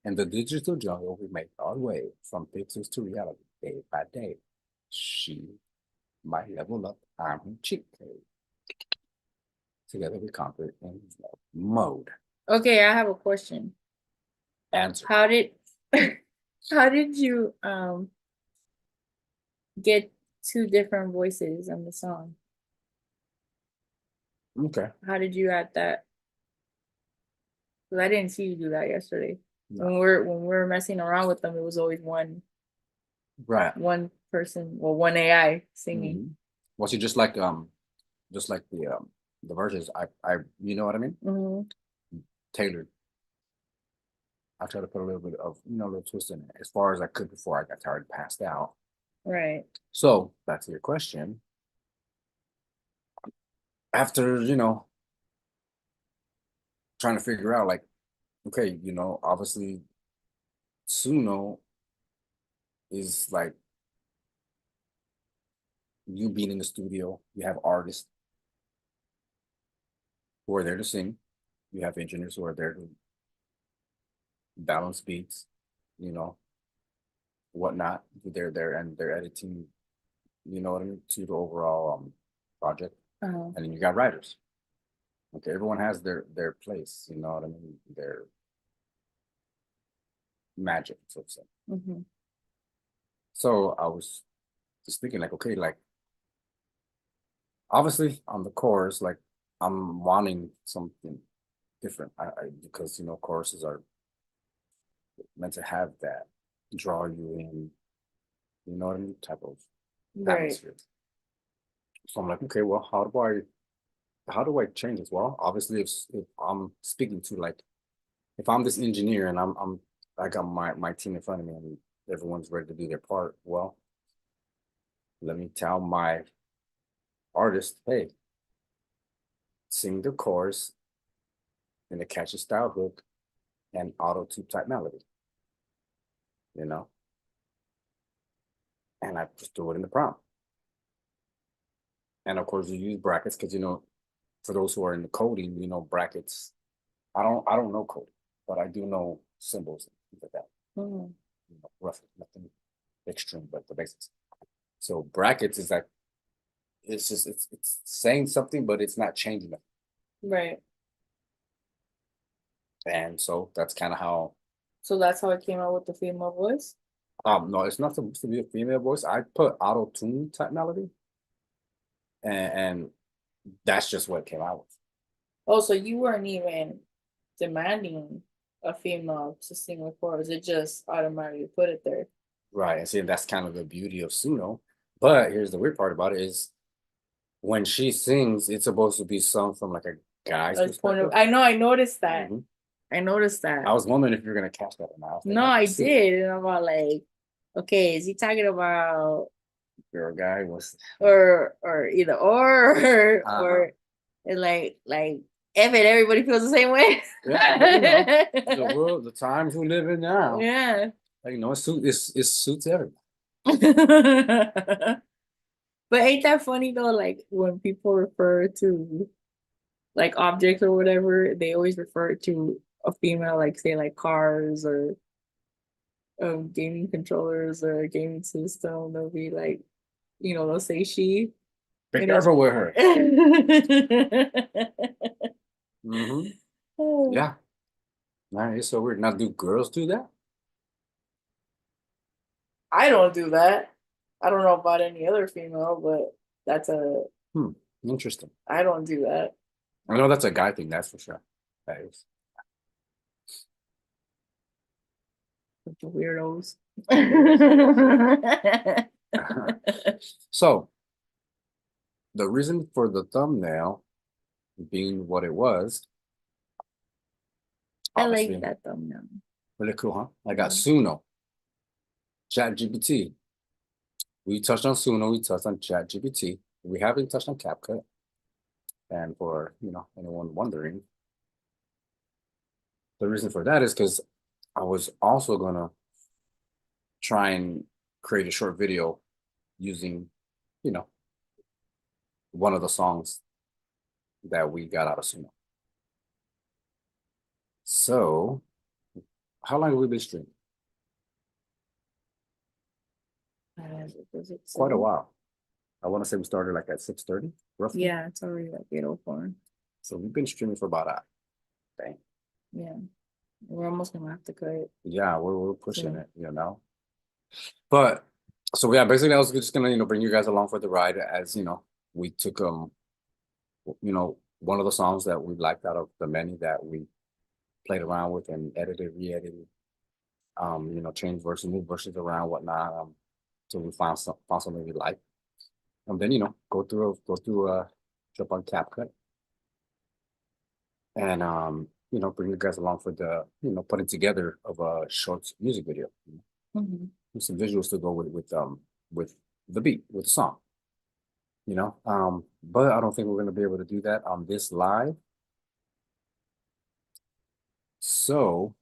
In the digital jungle, we make our way from pixels to reality day by day. She might level up. I'm her cheat code. Together we conquer it in love mode. Okay, I have a question. Answer. How did how did you get two different voices on the song. Okay. How did you add that? Because I didn't see you do that yesterday. No. When we're messing around with them, it was always Right. one person or one AI singing. Mhm. Well, see, just like the verses, I you know what I mean? Mhm. Tailored. I try to put a little bit of, a little twist in it as far as I could before I got tired and passed out. Right. So back to your question. After, trying to figure out like, okay, obviously Suno is like you being in the studio, you have artists who are there to sing, you have engineers who are there to balance beats, you know, whatnot. They're there and they're editing, you know what I mean, to the overall project. Uh-huh. And then you got writers. Okay, everyone has their place, you know what I mean? Their magic, so to say. Mhm. So I was just thinking, like, okay, like obviously on the chorus, like I'm wanting something different. Because choruses are meant to have that draw you in, you know what I mean, type of Right. atmosphere. So I'm like, okay, well, how do I change this? Well, obviously, if I'm speaking to like, if I'm this engineer and I got my team in front of me and everyone's ready to do their part, well, let me tell my artist, hey, sing the chorus in a catchy style hook and auto tune type melody, you know, and I just do it in the prompt. And of course, you use brackets because for those who are in the coding, brackets. I don't know coding, but I do know symbols and things like that. Mhm. Roughly, nothing extreme, but the basics. So brackets is like it's just it's saying something, but it's not changing it. Right. And so that's kind of how. So that's how it came out with the female voice. No, it's not supposed to be a female voice. I put auto tune type melody, and that's just what it came out with. Oh, so you weren't even demanding a female to sing the chorus. It just automatically put it there. Right, and see, that's kind of the beauty of Suno. But here's the weird part about it is when she sings, it's supposed to be sung from like a guy's As point perspective. of, I know, I noticed that. Mhm. I noticed that. I was wondering if you're gonna catch that or not. was like, No, I let's see. did. And I'm all like, okay, is he talking about You're a guy was or either or Uh-huh. or it's like if it everybody feels the same way. Yeah, the world, the times we live in now. Yeah. Like, it suits everybody. But ain't that funny though? Like when people refer to like objects or whatever, they always refer to a female, like say like cars or gaming controllers or a gaming system. They'll be like, they'll say she. Be You know? careful with her. Hmm. Yeah. Man, it's so weird. Now, do girls do that? I don't do that. I don't know about any other female, but that's Interesting. I don't do that. I know that's a guy thing, that's for sure. That is. Bunch of weirdos. So, the reason for the thumbnail being what it was, I obviously, like that thumbnail. really cool, huh? I got SUNO, ChatGPT. We touched on SUNO, we touched on ChatGPT. We haven't touched on CapCut. And for anyone wondering, the reason for that is because I was also gonna try and create a short video using, one of the songs that we got out of Suno. So, how long have we been streaming? Was it Quite a seven? while. I want to say we started like at 6:30, roughly. Yeah, it's already like 8:04. So we've been streaming for about a dang. Yeah. We're almost gonna have to cut it. Yeah, we're pushing Yeah. it, But So yeah, basically I was just gonna, bring you guys along for the ride as, we took, one of the songs that we liked out of the many that we played around with and edited, re-edited, changed verses, moved verses around, whatnot, till we found something we like. And then, go through, jump on CapCut. And, bring you guys along for the, putting together of a short music video. Mhm. With some visuals to go with the beat, with the song. But I don't think we're gonna be able to do that on this live. So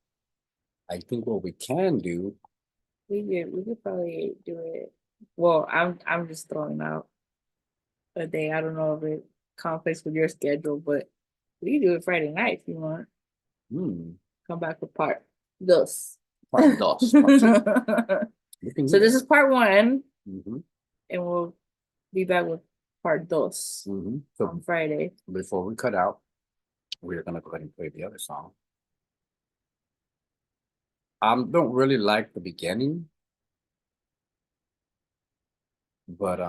I think what we can do, We could probably do it. Well, I'm just throwing out a day. I don't know if it conflicts with your schedule, but we can do it Friday night if you want. Come back with part dos. part dos, part two. We can So do this that. is part one, Mhm, and we'll be back with part dos mhm. So on Friday. before we cut out, we're gonna go ahead and play the other song. Don't really like the beginning, but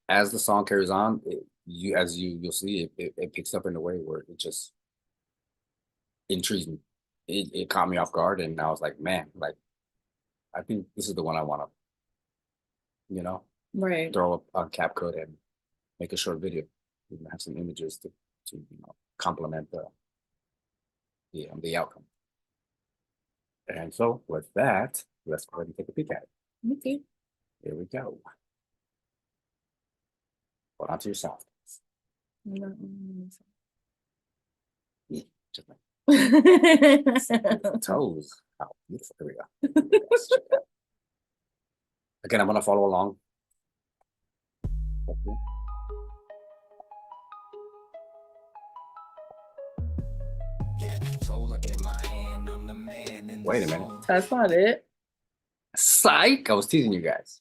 as the song carries on, you'll see it picks up in a way where it just intrigues me. It caught me off guard, and I was like, man, like I think this is the one I want to, Right. throw up on CapCut and make a short video. Have some images to complement the outcome. And so with that, let's go ahead and take a peek at it. Okay. Here we go. Hold on to yourself. Yeah, just like the toes. How beautiful. Here we go. Let's check that. Again, I'm gonna follow along. Okay. Wait a minute. That's not it. Psych! I was teasing you guys.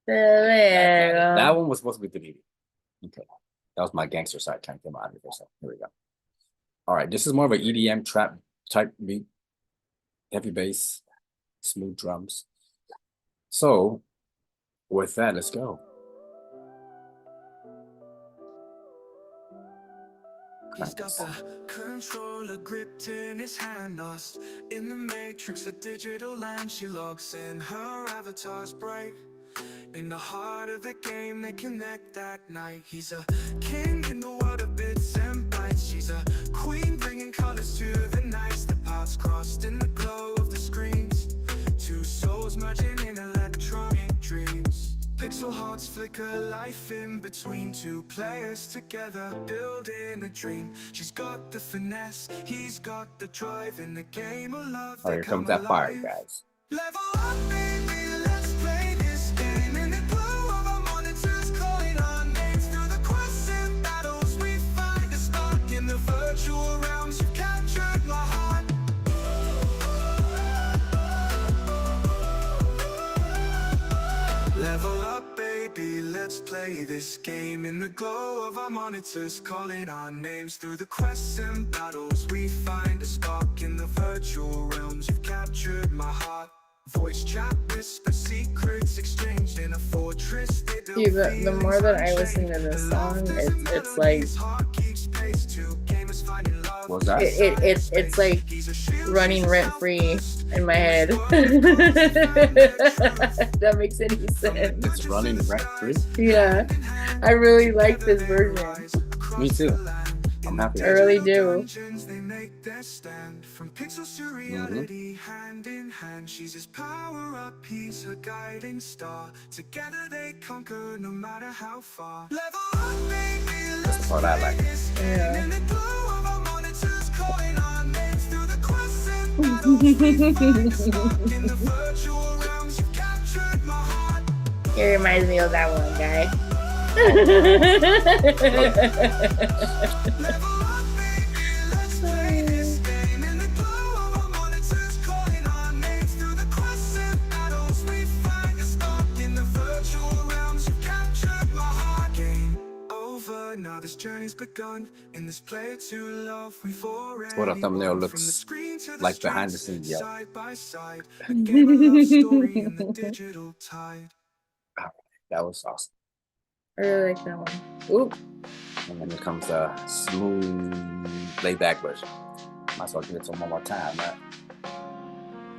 There That one was supposed to be deleted. Okay. That was my gangster side trying to get my out of here. So here we go. All right, this is more of an EDM trap type beat. Heavy bass, smooth drums. So with that, let's go. He's got the controller gripped in his hand, lost in the matrix, a digital land. She logs in, her avatar's bright. In the heart of the game, they connect that night. He's a king in the world of bits and bytes. She's a queen, bringing colors to the nights. The paths crossed in the glow of the screens. Two souls merging in electronic dreams. Pixel hearts flicker life in between two players together, building a dream. She's got the finesse, he's got the drive in the game of love. All right, here comes that fire, guys. Level up, baby, let's play this game. In the glow of our monitors, calling our names. Through the quests and battles, we find a spark in the virtual realms. You've captured my heart. Level up, baby, let's play this game. In the glow of our monitors, calling our names. Through the quests and battles, we find a spark in the virtual realms. You've captured my heart. Voice chat, whisper secrets exchanged in a fortress. See, the more that I listen to this song, it's like What's that? it's like running rent free in my head. That makes any sense. It's running rent free. Yeah, I really like this version. Me too. I'm happy. I really do. From pixels to reality, hand in hand. She's his power up, he's her guiding star. Together they conquer no matter how far. Level up, baby, That's the part I like. Yeah. in the glow of our monitors, calling our names. Through the quests and battles, we find a spark in the virtual realms. You've captured my heart. It reminds me of that one guy. Level up, baby, let's play this game. In the glow of our monitors, calling our names. Through the quests and battles, we find a spark in the virtual realms. You've captured my heart. Game over, now this journey's begun. In this play to love, we've already What a thumbnail won. looks From the screen to the like behind the streets, scenes, yeah. side by side. A game of love story in the digital tide. That was awesome. I really like that one. Oop. And then here comes the smooth, laid back version. Might as well give it to him one more time, right?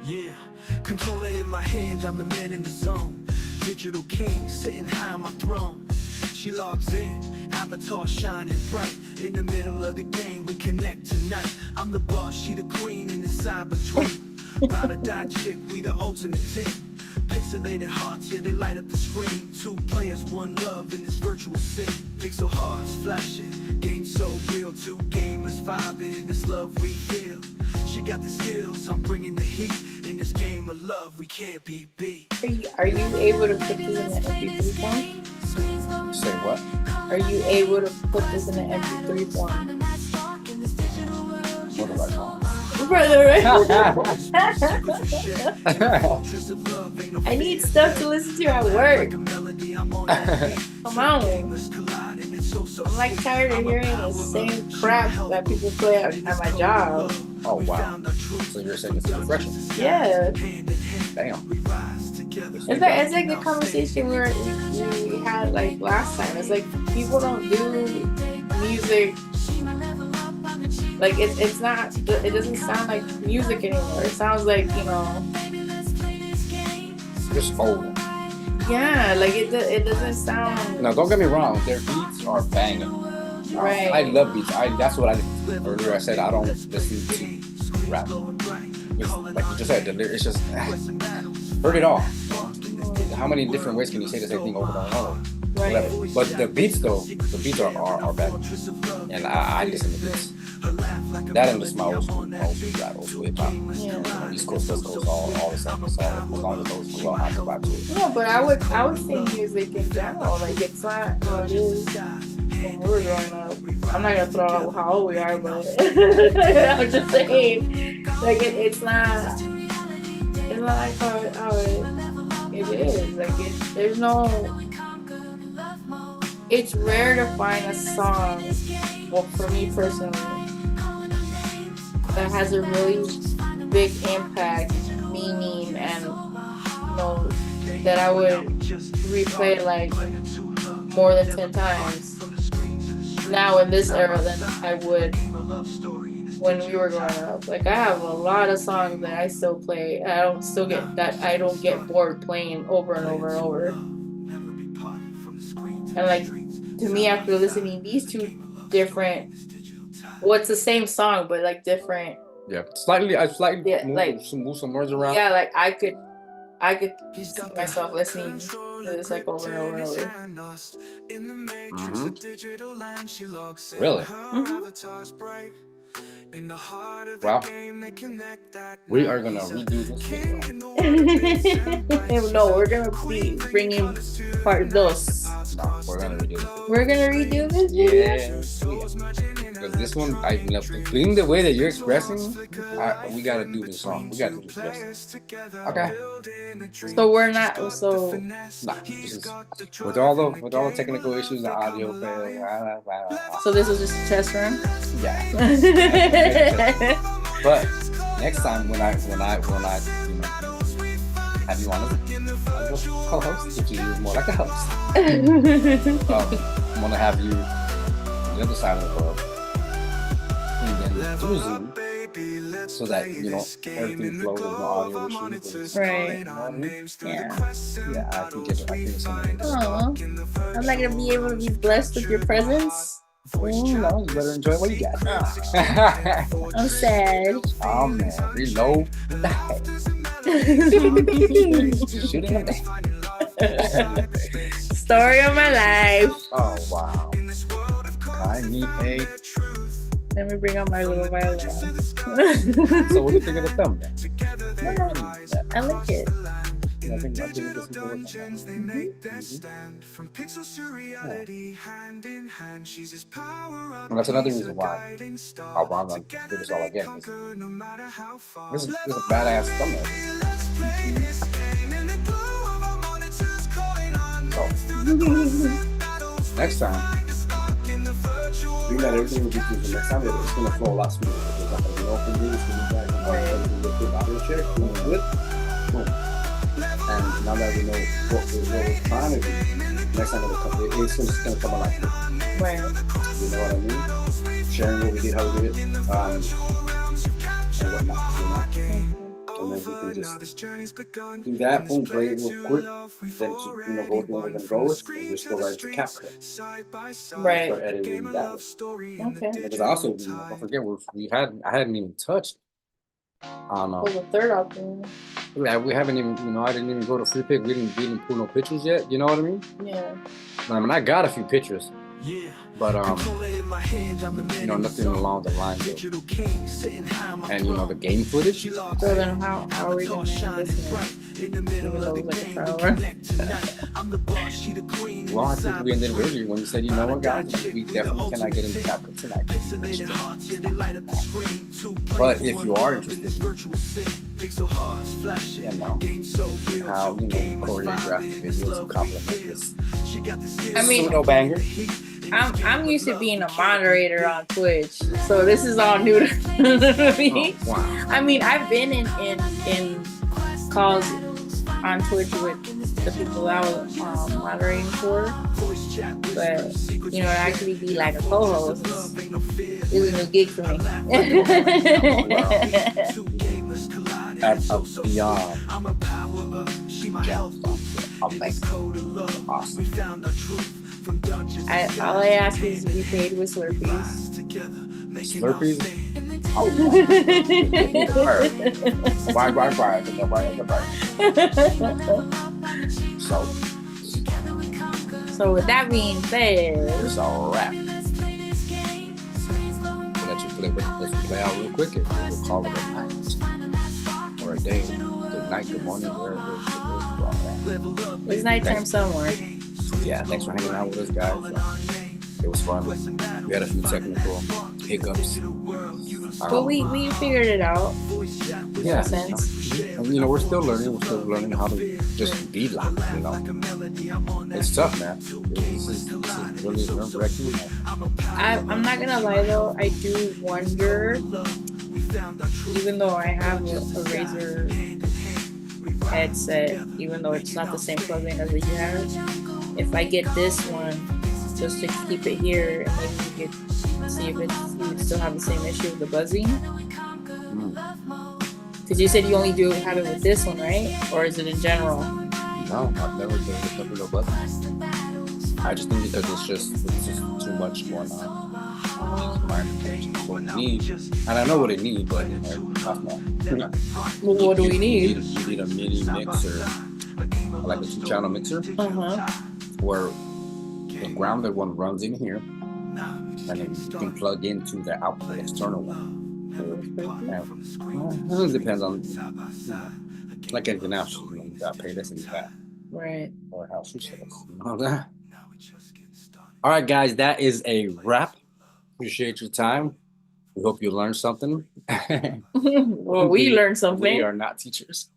Yeah, controller in my hands, I'm the man in the zone. Digital king, sitting high on my throne. She logs in, avatar shining bright. In the middle of the game, we connect tonight. I'm the boss, she the queen in the cyber twin. Ride or die chick, we the ultimate team. Pixelated hearts, yeah, they light up the screen. Two players, one love in this virtual scene. Pixel hearts flashing, game so real. Two gamers vibing, this love we feel. She got the skills, I'm bringing the heat. In this game of love, we can't be beat. Are you able to put this in an MP3 form? Say what? Are you able to put this in an MP3 form? What do I call Brother, I need stuff to listen to at work. Come on. I'm like tired of hearing the same crap that people play at my job. Oh, wow. So you're saying it's refreshing? Yeah. Damn. It's like the conversation we had like last time. It's like people don't do music. Like it's not. It doesn't sound like music anymore. It sounds like, you know. Just old. Yeah, like it doesn't sound. Now, don't get me wrong. Their beats are banging. Right. I love beats. That's what I did earlier. I said I don't listen to rap. It's, like you just said, it's just heard it all. How many different ways can you say the same thing over and over? Right. Whatever. But the beats though, the beats are bad. And I listen to beats. That and just my old school rap, old school hip hop. Yeah. East Coast, West Coast, all the same. So as long as those go, I have to vibe to it. Yeah, but I would say music in general. Like it's not what it is when we were growing up. I'm not gonna throw out how old we are, but I'm just saying, like it's not like how it is. Like there's no. It's rare to find a song, well, for me personally, that has a really big impact, meaning, and you know, that I would replay like more than 10 times now in this era than I would when we were growing up. Like I have a lot of songs that I still play. I don't get bored playing over and over and over. And like to me, after listening these two different, well, it's the same song but like different. Yeah, slightly Yeah, move some words around. Yeah, like I could see myself listening to this like over and over and over. Mm-hmm. Really? Mm-hmm. Well, we are gonna redo this video. No, we're gonna be bringing part dos. No, we're gonna redo this. We're gonna redo this video? Yeah. Because this one, I love it. Being the way that you're expressing, we gotta do this song. We gotta do this. Okay. So we're not. So Nah, this is, with all the technical issues, the audio fail. so this is just a test run. Yeah. But next time when I you know, have you on as a co-host, which is more like a host. I'm gonna have you on the other side of the world, and then through Zoom, so that you know everything flows with no audio issues. Right. You know what I mean? Yeah. Yeah, I think it's something. Aw. I'm not gonna be able to be blessed with your presence. No, you better enjoy what you got. I'm sad. Oh man, reload. Shooting them down. Story of my life. Oh wow. I need a. Let me bring out my little violin. So what do you think of the film? I like it. I think this is and that's another reason why I'm gonna do this all again. This is a badass thumbnail. So, next time being that everything will be through the next time, it's gonna flow a lot smoother. There's not gonna be no convenience, it's gonna be back, everything will be audio check, boom, good, boom. And now that we know what we're trying to do, next time it'll come, it's just gonna come alive. Right. You know what I mean? Sharing what we did, how we did it, and whatnot, you know? And then we can just do that, boom, play it real quick, then go with what we're gonna go with, and just go right into CapCut. Right. Start editing that way. Okay. Because I also, don't forget, I hadn't even touched on, Well, the third option. we haven't even, I didn't even go to free pick, we didn't pull no pictures yet, you know what I mean? Yeah. I mean, I got a few pictures, but, nothing along the lines of, and, the game footage. So then how are we gonna end this one? Even though it's like a trial run. Well, I think we ended earlier when you said, you know what, guys, we definitely cannot get into CapCut tonight. But if you are interested, how, choreograph the videos to complement this. I mean, SUNO banger. I'm used to being a moderator on Twitch, so this is all new to me. Oh, wow. I mean, I've been in calls on Twitch with the people I was moderating for, but to actually be like a co-host is a new gig for me. That's a beyond. Awesome. All I ask is to be paid with Slurpees. Slurpees? Why? So with that being said, It's a wrap. Let's play out real quick and we'll call it a night. Or a day. Good night, good morning, wherever it's nighttime somewhere. Yeah, thanks for hanging out with us, guys. It was fun. We had a few technical hiccups. But we figured it out. Yeah. Sense. And, we're still learning. We're still learning how to just be live, It's tough, man. This is really nerve-wracking. I'm not gonna lie though, I do wonder, even though I have a Razer headset, even though it's not the same plugin as what you have, if I get this one just to keep it here and maybe we could see if you would still have the same issue with the buzzing. Because you said you only do have it with this one, right? Or is it in general? No, I've never done it with no button. I just think because it's just too much going on. What it needs, and I know what it needs, but Well, what do we need? You need a mini mixer, like a 2-channel mixer, where the grounded one runs in here, and then you can plug into the output external one. It depends on, like anything else, you gotta pay this and that. Right. Or how she says. All right, guys, that is a wrap. Appreciate your time. We hope you learned something. Well, we learned something. We are not teachers.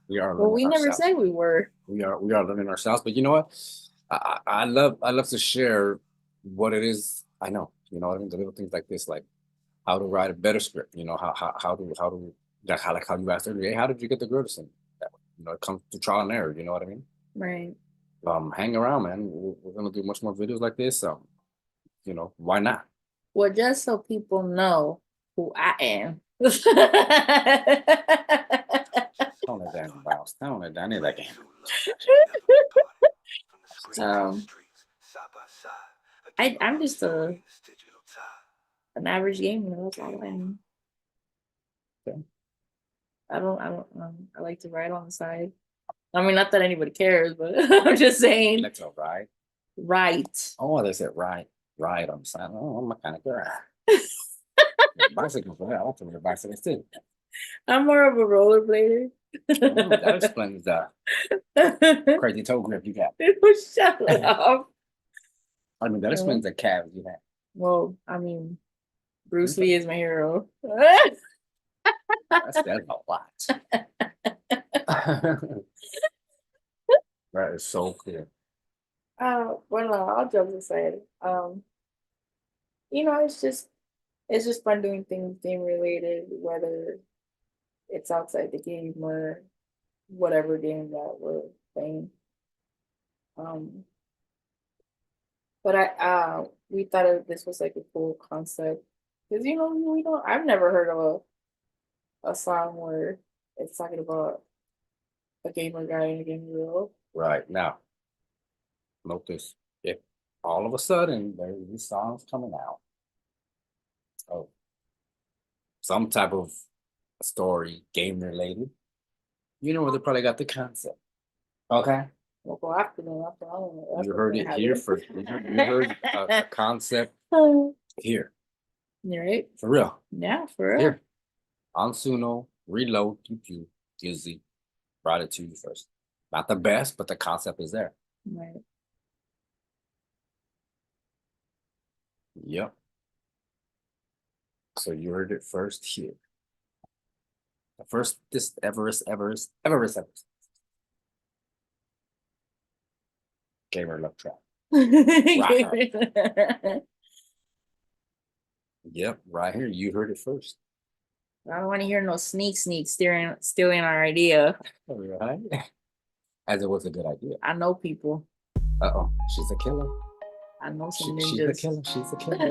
We are. Well, we never ourselves. said we were. We are learning ourselves. But you know what? I love to share what it is. I know. You know what I mean? The little things like this, like how to write a better script. How to like how you asked earlier, hey, how did you get the girl to sing that way? It comes to trial and error. You know what I mean? Right. Hang around, man. We're gonna do much more videos like this. Why not? Well, just so people know who I am. Tone it down, Bounce. Tone it down. I need that game. I'm just an average gamer. That's all I am. Okay. I like to write on the side. I mean, not that anybody cares, but I'm just saying. That's all right. Right. Oh, they said right on the side. Oh, I'm a kind of girl. Bicycle for that. I want to ride bicycles too. I'm more of a rollerblader. That explains the crazy toe grip you got. Shut up. I mean, that explains the calves you have. Well, I mean, Bruce Lee is my hero. That's a lot. That is so cool. Well, no, I'll jump aside. you know, it's just fun doing things game related, whether it's outside the game or whatever game that we're playing. But we thought this was like a cool concept because you know we don't. I've never heard of a song where it's talking about a gamer guy in a game world. Right now, notice if all of a sudden there's these songs coming out. Oh, some type of story, game related. You know where they probably got the concept. Okay. We'll go after them. After all, You heard it here first. You heard a concept here. You're right. For real. Yeah, for real. Here. On SUNO, reloadPEWPEW, GIZZY brought it to you first. Not the best, but the concept is there. Right. Yep. So you heard it first here. The first this Everest. Gamer love trap. Yep, right here. You heard it first. I don't want to hear no sneak stealing our idea. Right. As it was a good idea. I know people. Uh-oh, she's a killer. I know some She's a ninjas. killer. She's a killer.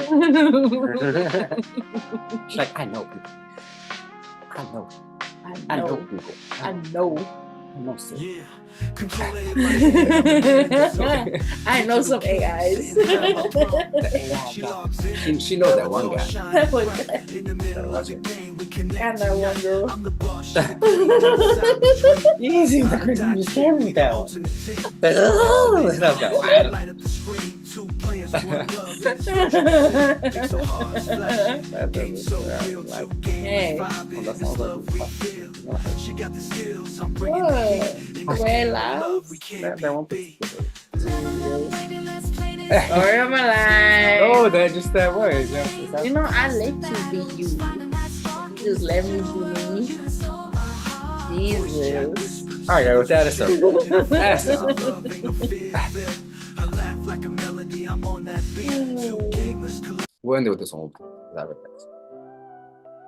She's like, I know people. I know people. I know. I know sis. Yeah. Control it I know some AIs. She logs in. She knows that one guy. That one guy. In the middle of the game, we connect. And that one girl. I'm the boss. She the queen inside the dream. Easy, Ride or die you chick, scared we me the that one. ultimate team. Light up the screen, 2 players, 1 love. It's so hard, splashing. Game so real, 2 Hey. games, 5 Well, that is sounds like love we feel. She got the skills, I'm bringing What? the heat. In this Red game of Loud? love, we can't That one. beat. Baby, let's play this. Story of my life. Oh, that just that way. You know, I let you be you. You just let me be me. Jesus. All right, with that, it's over. That's it. I laugh like a melody, I'm on that beat. 2 gamers collide. We'll end it with this one.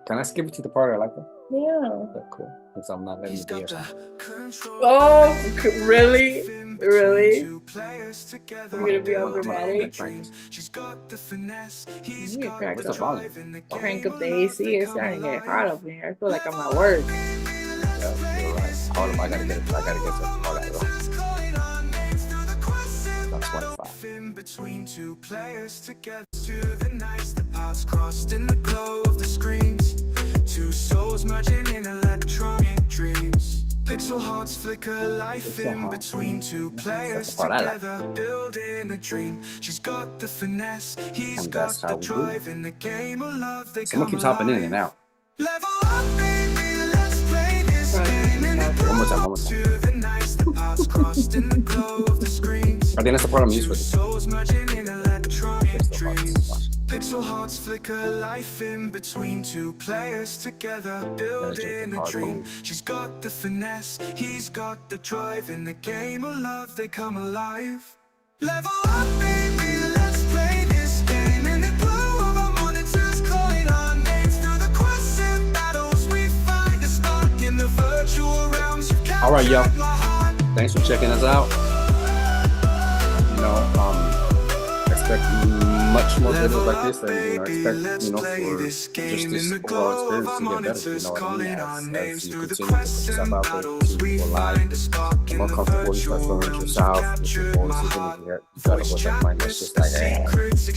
Can I skip it to the part I like that? Yeah. That's cool. Because I'm not letting He's you be got or the something. control. Oh, really? Really? 2 players together. You're gonna be all building dramatic? dreams. She's got the finesse. He's You need to got crack the up. drive in the Crank game. up the AC. It's starting to get hot up in here. I feel like I'm at work. Yeah, you're right. Hold up, I gotta get some. All right, that's 25. In between 2 players together to the nights, the paths crossed in the glow of the screens. 2 souls merging in electronic dreams. Pixel hearts flicker life in between 2 players part I like. together, building a dream. She's got the finesse, he's And got that's how the we do it. drive in the game of love. They Someone come keeps hopping in and alive. out. Level up, baby, let's play this game in the One more time, one more time. to the nights, the paths crossed in the glow of the screens. I think that's the part I'm used 2 with. souls merging in electronic Pixel hearts. dreams. Pixel hearts flicker life in between 2 players together, building a hard dream. move. She's got the finesse, he's got the drive. In the game of love, they come alive. Level up, baby, let's play this game. In the glow of our monitors, calling our names through the quests and battles we find us stuck in the virtual realms. All right, yo. Captured my heart. Thanks for checking us out. You know, expect much more videos like this, and expect, for just this overall experience to get better. You know what I mean? As you continue to put yourself out there, to go live, the more comfortable you start feeling with yourself, with your voice, even if you gotta watch that mind, it's just like, hey,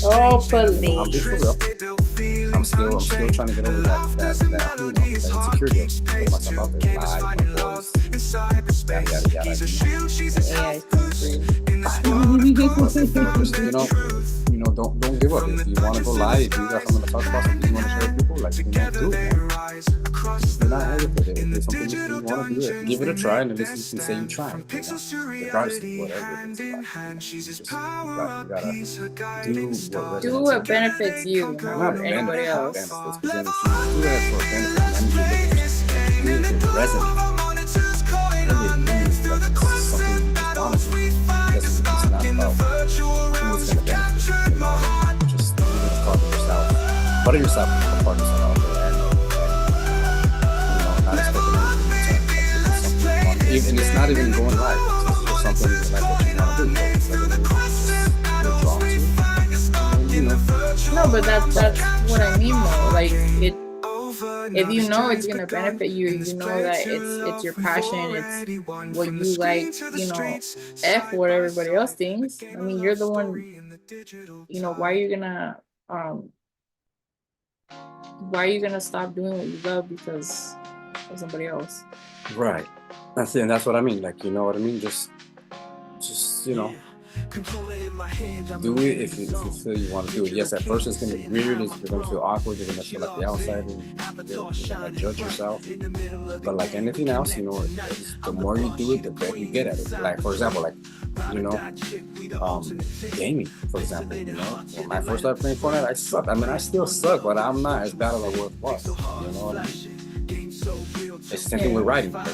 Oh, I'm please. being for real. I'm still trying to get over that insecurity of putting myself out there live, my voice, yada yada yada. AI is crazy. Don't give up. If you want to go live, if you got something to talk about, something you want to share with people, like, do it, man. You're not hesitant. If it's something you want to do it, give it a try, and at least you can say you tried. Regardless of whatever it is, you gotta Do what benefits you, not anybody else. Benefits, but then if you do it for a benefit, and then you do it for resume. Really, something you just want to do. It's not about who's going to benefit. Just do it, call it yourself. putting yourself apart yourself out there and not expecting anything in return. Like, if it's something you want, even it's not even going right. It's just something in your life that you want to do. Whether you're drawn to, No, but that's what I mean though. Like it, if you know it's gonna benefit you, you know that it's your passion, it's what you like, F what everybody else thinks. I mean, you're the one, why are you gonna stop doing what you love because of somebody else? Right. That's it. And that's what I mean. Like, you know what I mean? Just do it if you feel you want to do it. Yes, at first it's gonna be weird. You're gonna feel awkward. You're gonna feel like the outsider. You're gonna judge yourself. But like anything else, the more you do it, the better you get at it. Like for example, gaming. For example, when I first started playing Fortnite, I sucked. I mean, I still suck, but I'm not as bad as I was. You know what I mean? It's the same thing with writing. Like,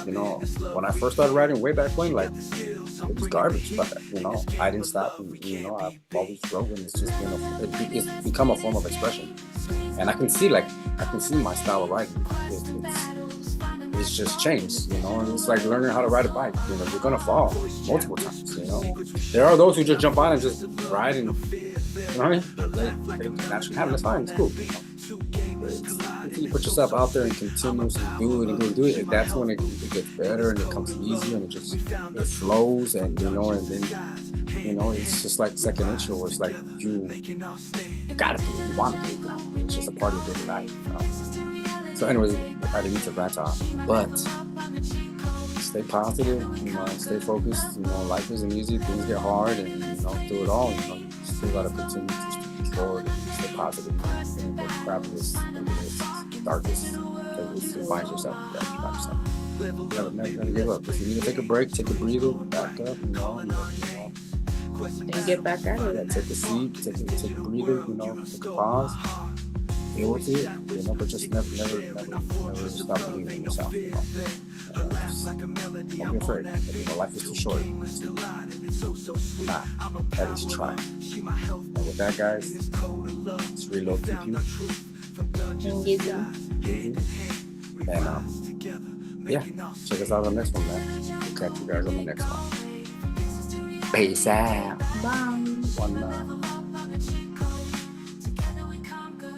when I first started writing way back when, like, it was garbage, but I didn't stop. I've always wrote, and it's just it's become a form of expression, and I can see my style of writing. It's just changed. It's like learning how to ride a bike. You're gonna fall multiple times. There are those who just jump on and just ride, and what I mean, they naturally have it. That's fine. It's cool. If you put yourself out there and continuously do it and do it, that's when it gets better and it comes easier and it flows and then it's just like second nature where it's like you gotta do it, you want to do it. It's just a part of your life. So anyways, I didn't need to rant on, but stay positive, stay focused. Life isn't easy, things get hard, and through it all, you still gotta continue to push forward and stay positive. And the crap is darkest because you find yourself. Never give up. If you need to take a break, take a breather, back up, And get back at it. Take a seat, take a breather, take a pause, deal with it, but just never stop believing in yourself. Don't be afraid. Life is too short. At least try. And with that, guys, it's reloadPEWPEW. And GIZZY. And yeah, check us out on the next one, man. We'll catch you guys on the next one. Peace out. Bye. One love.